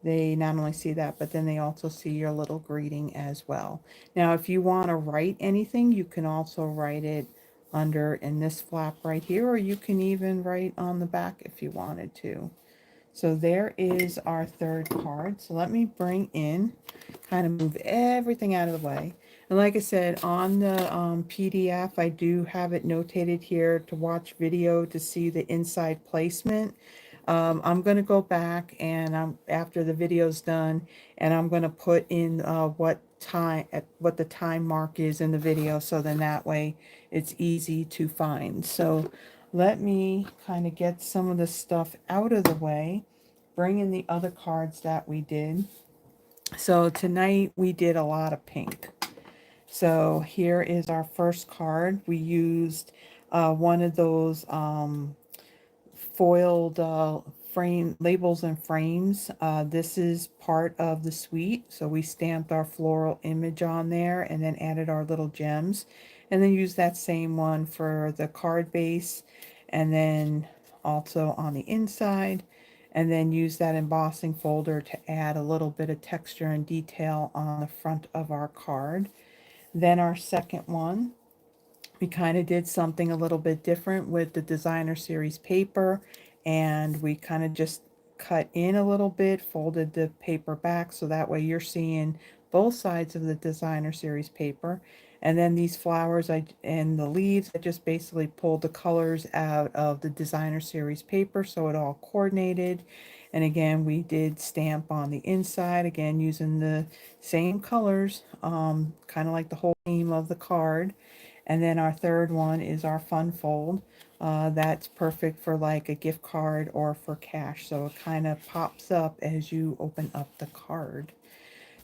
They not only see that, but then they also see your little greeting as well. Now, if you want to write anything, you can also write it under in this flap right here, or you can even write on the back if you wanted to. So there is our third card. So let me bring in, kind of move everything out of the way. And like I said, on the PDF, I do have it notated here to watch video to see the inside placement. I'm going to go back and after the video's done, and I'm going to put in what the time mark is in the video, so then that way it's easy to find. So let me kind of get some of the stuff out of the way, bring in the other cards that we did. So tonight we did a lot of pink. So here is our first card. We used one of those foiled frame labels and frames. This is part of the suite. So we stamped our floral image on there and then added our little gems. And then use that same one for the card base. And then also on the inside. And then use that embossing folder to add a little bit of texture and detail on the front of our card. Then our second one, we kind of did something a little bit different with the designer series paper, and we kind of just cut in a little bit, folded the paper back so that way you're seeing both sides of the designer series paper. And then these flowers and the leaves, I just basically pulled the colors out of the designer series paper so it all coordinated. And again, we did stamp on the inside, again using the same colors, kind of like the whole theme of the card. And then our third one is our fun fold. That's perfect for like a gift card or for cash. So it kind of pops up as you open up the card.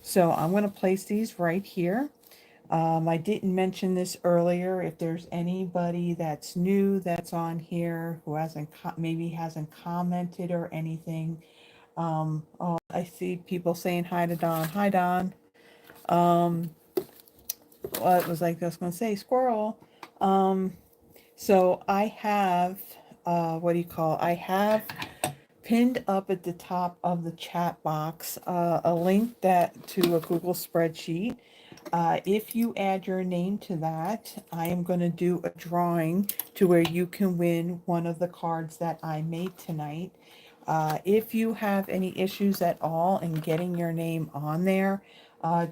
So I'm going to place these right here. I didn't mention this earlier. If there's anybody that's new that's on here who maybe hasn't commented or anything. Oh, I see people saying hi to Don. Hi, Don. Well, it was like I was going to say squirrel. Um, so I have, I have pinned up at the top of the chat box a link to a Google spreadsheet. If you add your name to that, I am going to do a drawing to where you can win one of the cards that I made tonight. If you have any issues at all in getting your name on there,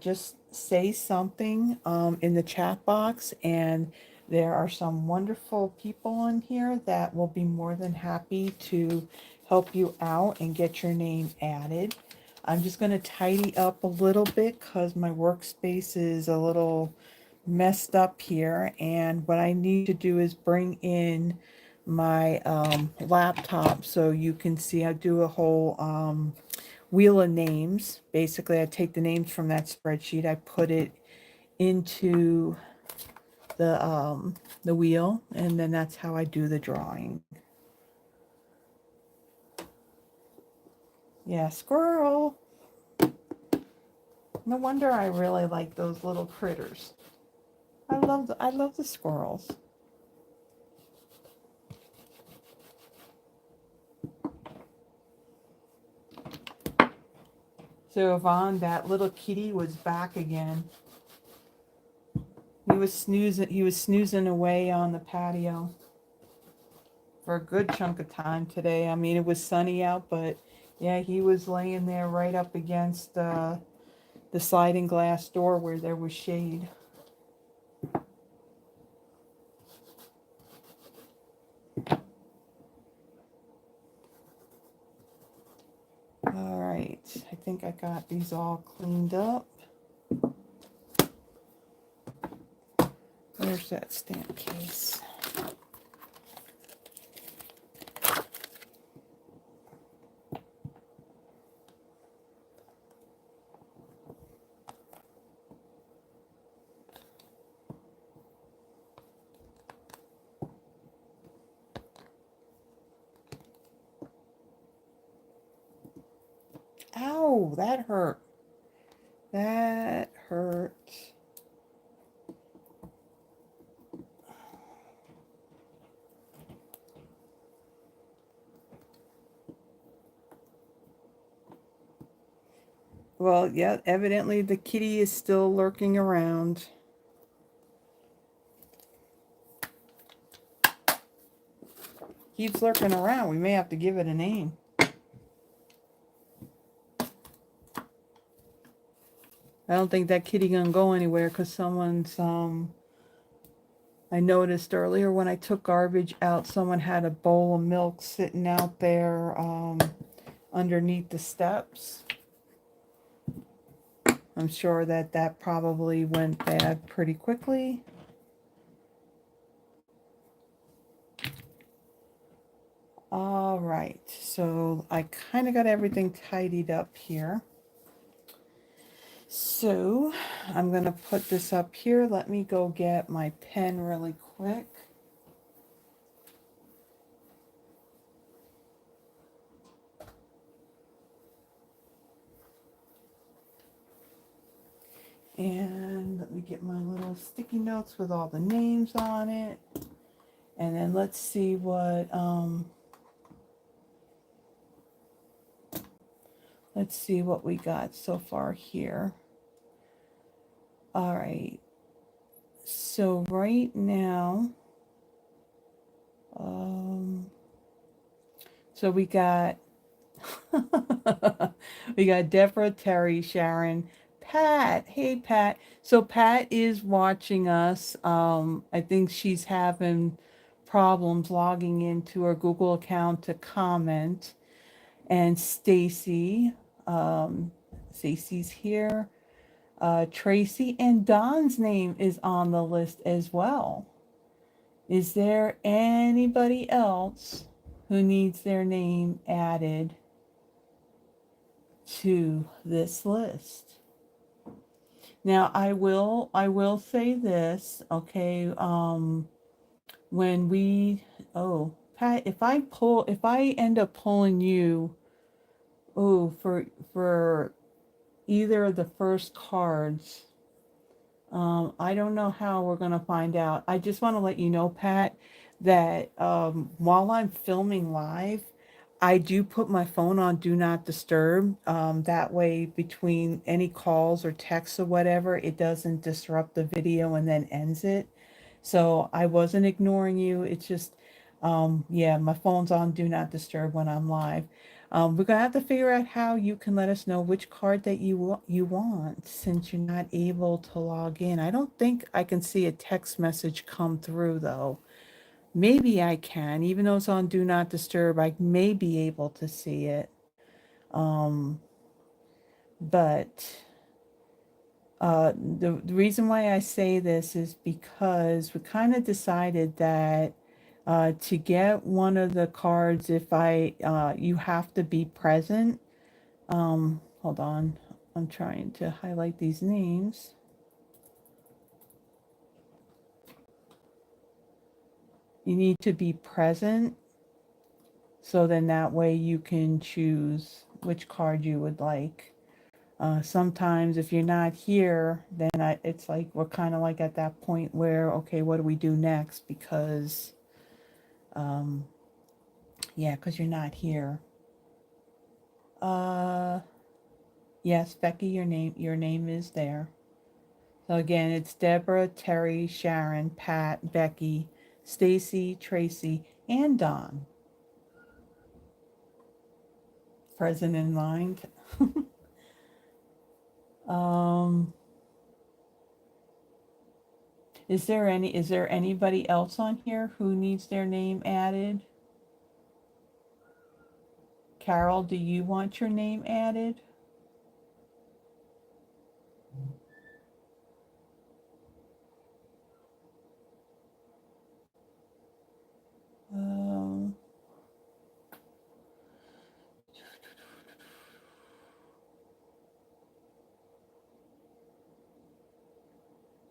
just say something in the chat box, and there are some wonderful people in here that will be more than happy to help you out and get your name added. I'm just going to tidy up a little bit because my workspace is a little messed up here, and what I need to do is bring in my laptop so you can see. I do a whole wheel of names. Basically, I take the names from that spreadsheet, I put it into the wheel, and then that's how I do the drawing. Yeah, squirrel. No wonder I really like those little critters. I love the squirrels. So Yvonne, that little kitty was back again. He was snoozing away on the patio for a good chunk of time today. I mean, it was sunny out, but yeah, he was laying there right up against the sliding glass door where there was shade. All right, I think I got these all cleaned up. Where's that stamp case? Ow, that hurt. That hurt. Well, yeah, evidently the kitty is still lurking around. Keeps lurking around. We may have to give it a name. I don't think that kitty gonna go anywhere because someone's, I noticed earlier when I took garbage out, someone had a bowl of milk sitting out there, underneath the steps. I'm sure that that probably went bad pretty quickly. All right, so I kind of got everything tidied up here. So I'm going to put this up here. Let me go get my pen really quick. And let me get my little sticky notes with all the names on it. And then let's see what, we got so far here. All right. So right now, so we got, we got Deborah, Terry, Sharon, Pat. Hey, Pat. So Pat is watching us. I think she's having problems logging into her Google account to comment. And Stacy, Stacy's here. Tracy and Don's name is on the list as well. Is there anybody else who needs their name added to this list? Now I will say this, okay, when we, oh, Pat, if I end up pulling you, oh, for either of the first cards, I don't know how we're going to find out. I just want to let you know, Pat, that while I'm filming live, I do put my phone on Do Not Disturb. That way, between any calls or texts or whatever, it doesn't disrupt the video and then ends it. So I wasn't ignoring you. It's just, yeah, my phone's on Do Not Disturb when I'm live. We're gonna have to figure out how you can let us know which card that you want, since you're not able to log in. I don't think I can see a text message come through though. Maybe I can, even though it's on Do Not Disturb, I may be able to see it. But the reason why I say this is because we kind of decided that to get one of the cards, if you have to be present. Hold on, I'm trying to highlight these names. You need to be present, so then that way you can choose which card you would like. Sometimes if you're not here, then it's like we're kind of like at that point where, okay, what do we do next? Because, yeah, because you're not here. Yes, Becky, your name is there. So again, it's Deborah, Terry, Sharon, Pat, Becky, Stacy, Tracy, and Don. Present in mind. Is there anybody else on here who needs their name added? Carol, do you want your name added?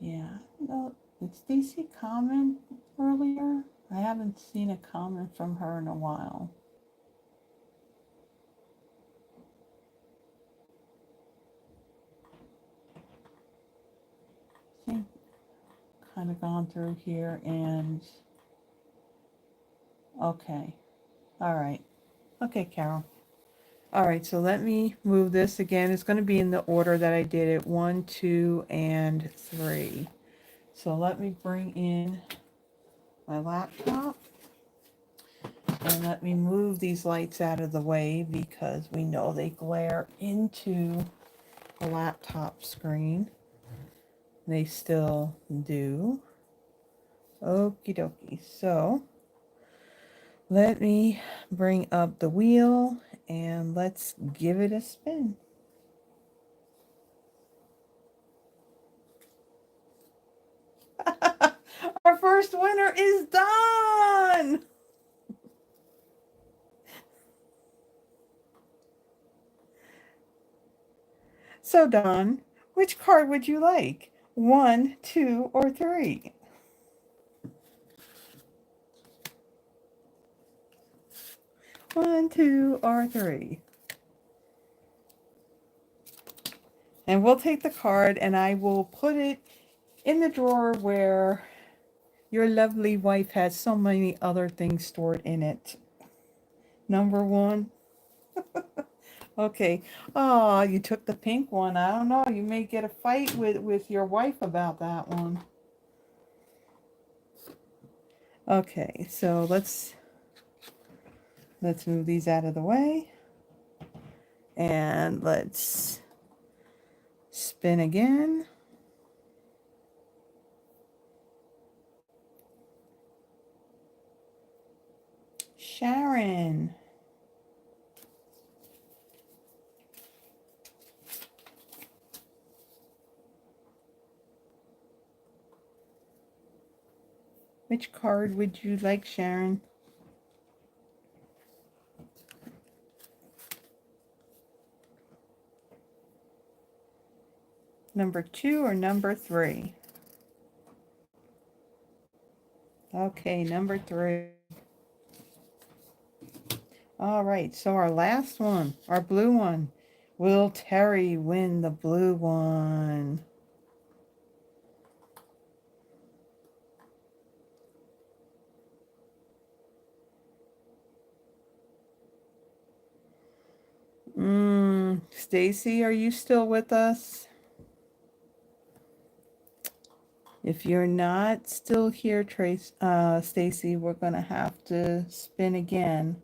Yeah, no, did Stacy comment earlier? I haven't seen a comment from her in a while. I think kind of gone through here and okay. All right. Okay, Carol. All right, so let me move this again. It's going to be in the order that I did it, 1, 2, and 3. So let me bring in my laptop and let me move these lights out of the way because we know they glare into a laptop screen. They still do. Okie dokie. So let me bring up the wheel and let's give it a spin. Our first winner is Dawn! So Dawn, which card would you like? 1, 2, or 3? 1, 2, or 3. And we'll take the card and I will put it in the drawer where your lovely wife has so many other things stored in it. Number 1. Okay. Oh, you took the pink one. I don't know. You may get a fight with your wife about that one. Okay, so let's move these out of the way. And let's spin again. Sharon. Which card would you like, Sharon? Number 2 or number 3? Okay, number 3. All right, so our last one, our blue one. Will Terry win the blue one? Stacy, are you still with us? If you're not still here, Stacy, we're going to have to spin again.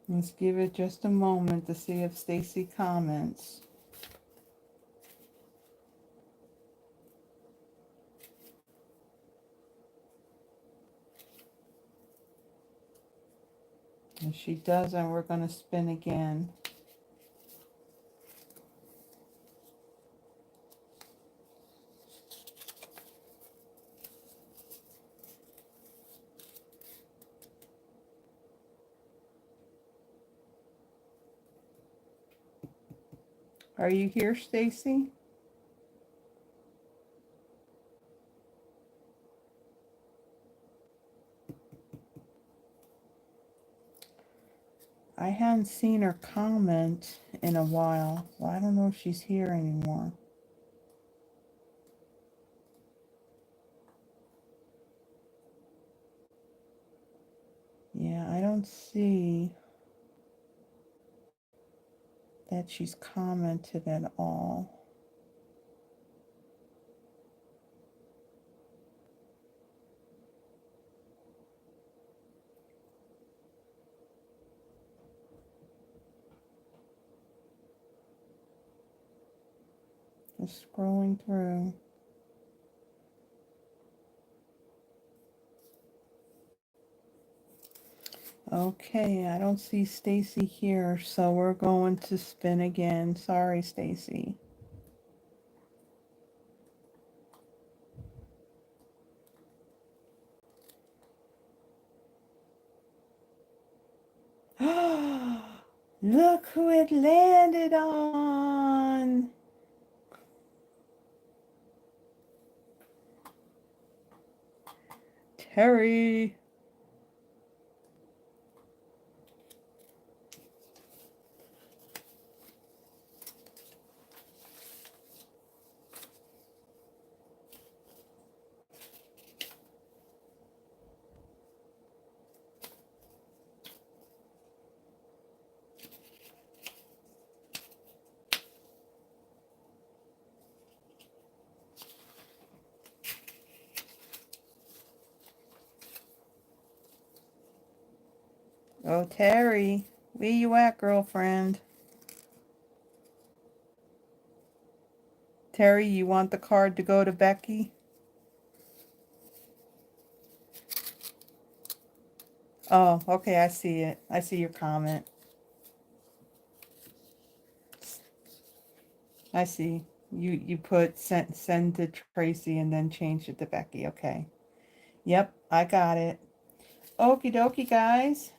Let's give it just a moment to see if Stacy comments. If she doesn't, we're going to spin again. Are you here, Stacy? I haven't seen her comment in a while, so I don't know if she's here anymore. Yeah, I don't see that she's commented at all. Just scrolling through. Okay, I don't see Stacy here, so we're going to spin again. Sorry, Stacy. Look who it landed on. Terry. Oh, Terry, where you at, girlfriend? Terry, you want the card to go to Becky? Oh, okay, I see it. I see your comment. I see. You put send to Tracy and then changed it to Becky. Okay. Yep, I got it. Okie dokie, guys.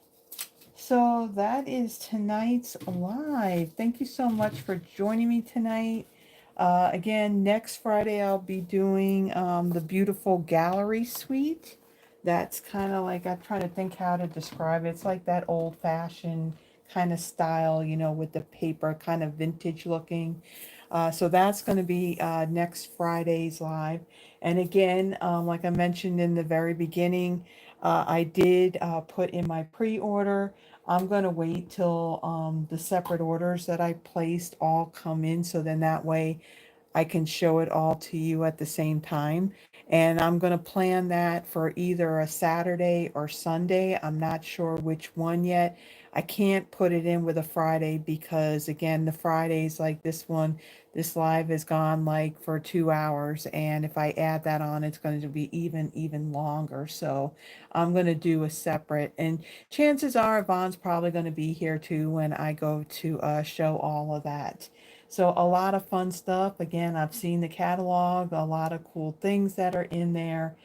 So that is tonight's live. Thank you so much for joining me tonight. Again, next Friday I'll be doing the beautiful gallery suite. That's kind of like, I'm trying to think how to describe it. It's like that old fashioned kind of style, you know, with the paper, kind of vintage looking. So that's going to be next Friday's live. And again, like I mentioned in the very beginning, I did put in my pre-order. I'm going to wait till the separate orders that I placed all come in, so then that way I can show it all to you at the same time. And I'm going to plan that for either a Saturday or Sunday. I'm not sure which one yet. I can't put it in with a Friday because, again, the Fridays like this one, this live is gone like for 2 hours. And if I add that on, it's going to be even longer. So I'm going to do a separate. And chances are Yvonne's probably going to be here too when I go to show all of that. So a lot of fun stuff. Again, I've seen the catalog, a lot of cool things that are in there.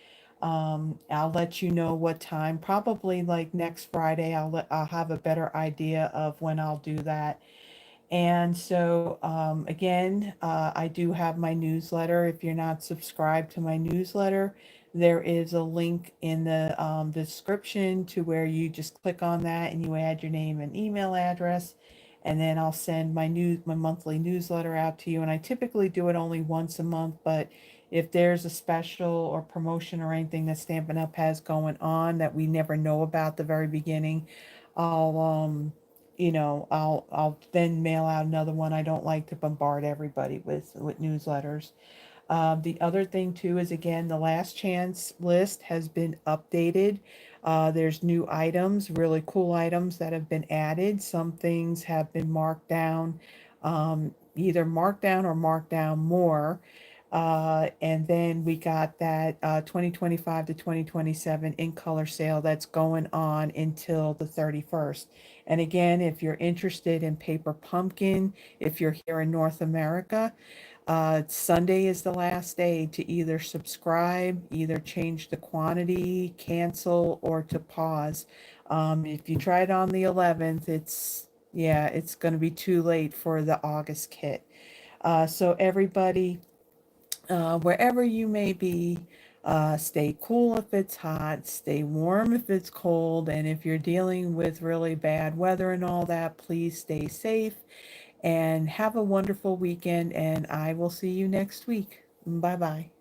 I'll let you know what time. Probably like next Friday. I'll have a better idea of when I'll do that. And so, again, I do have my newsletter. If you're not subscribed to my newsletter, there is a link in the description to where you just click on that and you add your name and email address. And then I'll send my monthly newsletter out to you. And I typically do it only once a month, but if there's a special or promotion or anything that Stampin' Up has going on that we never know about the very beginning, I'll I'll then mail out another one. I don't like to bombard everybody with newsletters. The other thing too is, again, the last chance list has been updated. There's new items, really cool items that have been added. Some things have been marked down, either marked down or marked down more. And then we got that 2025 to 2027 in color sale that's going on until the 31st. And again, if you're interested in paper pumpkin, if you're here in North America, Sunday is the last day to either subscribe, either change the quantity, cancel, or to pause. If you try it on the 11th, it's going to be too late for the August kit. So everybody, wherever you may be, stay cool if it's hot, stay warm if it's cold, and if you're dealing with really bad weather and all that, please stay safe and have a wonderful weekend, and I will see you next week. Bye bye.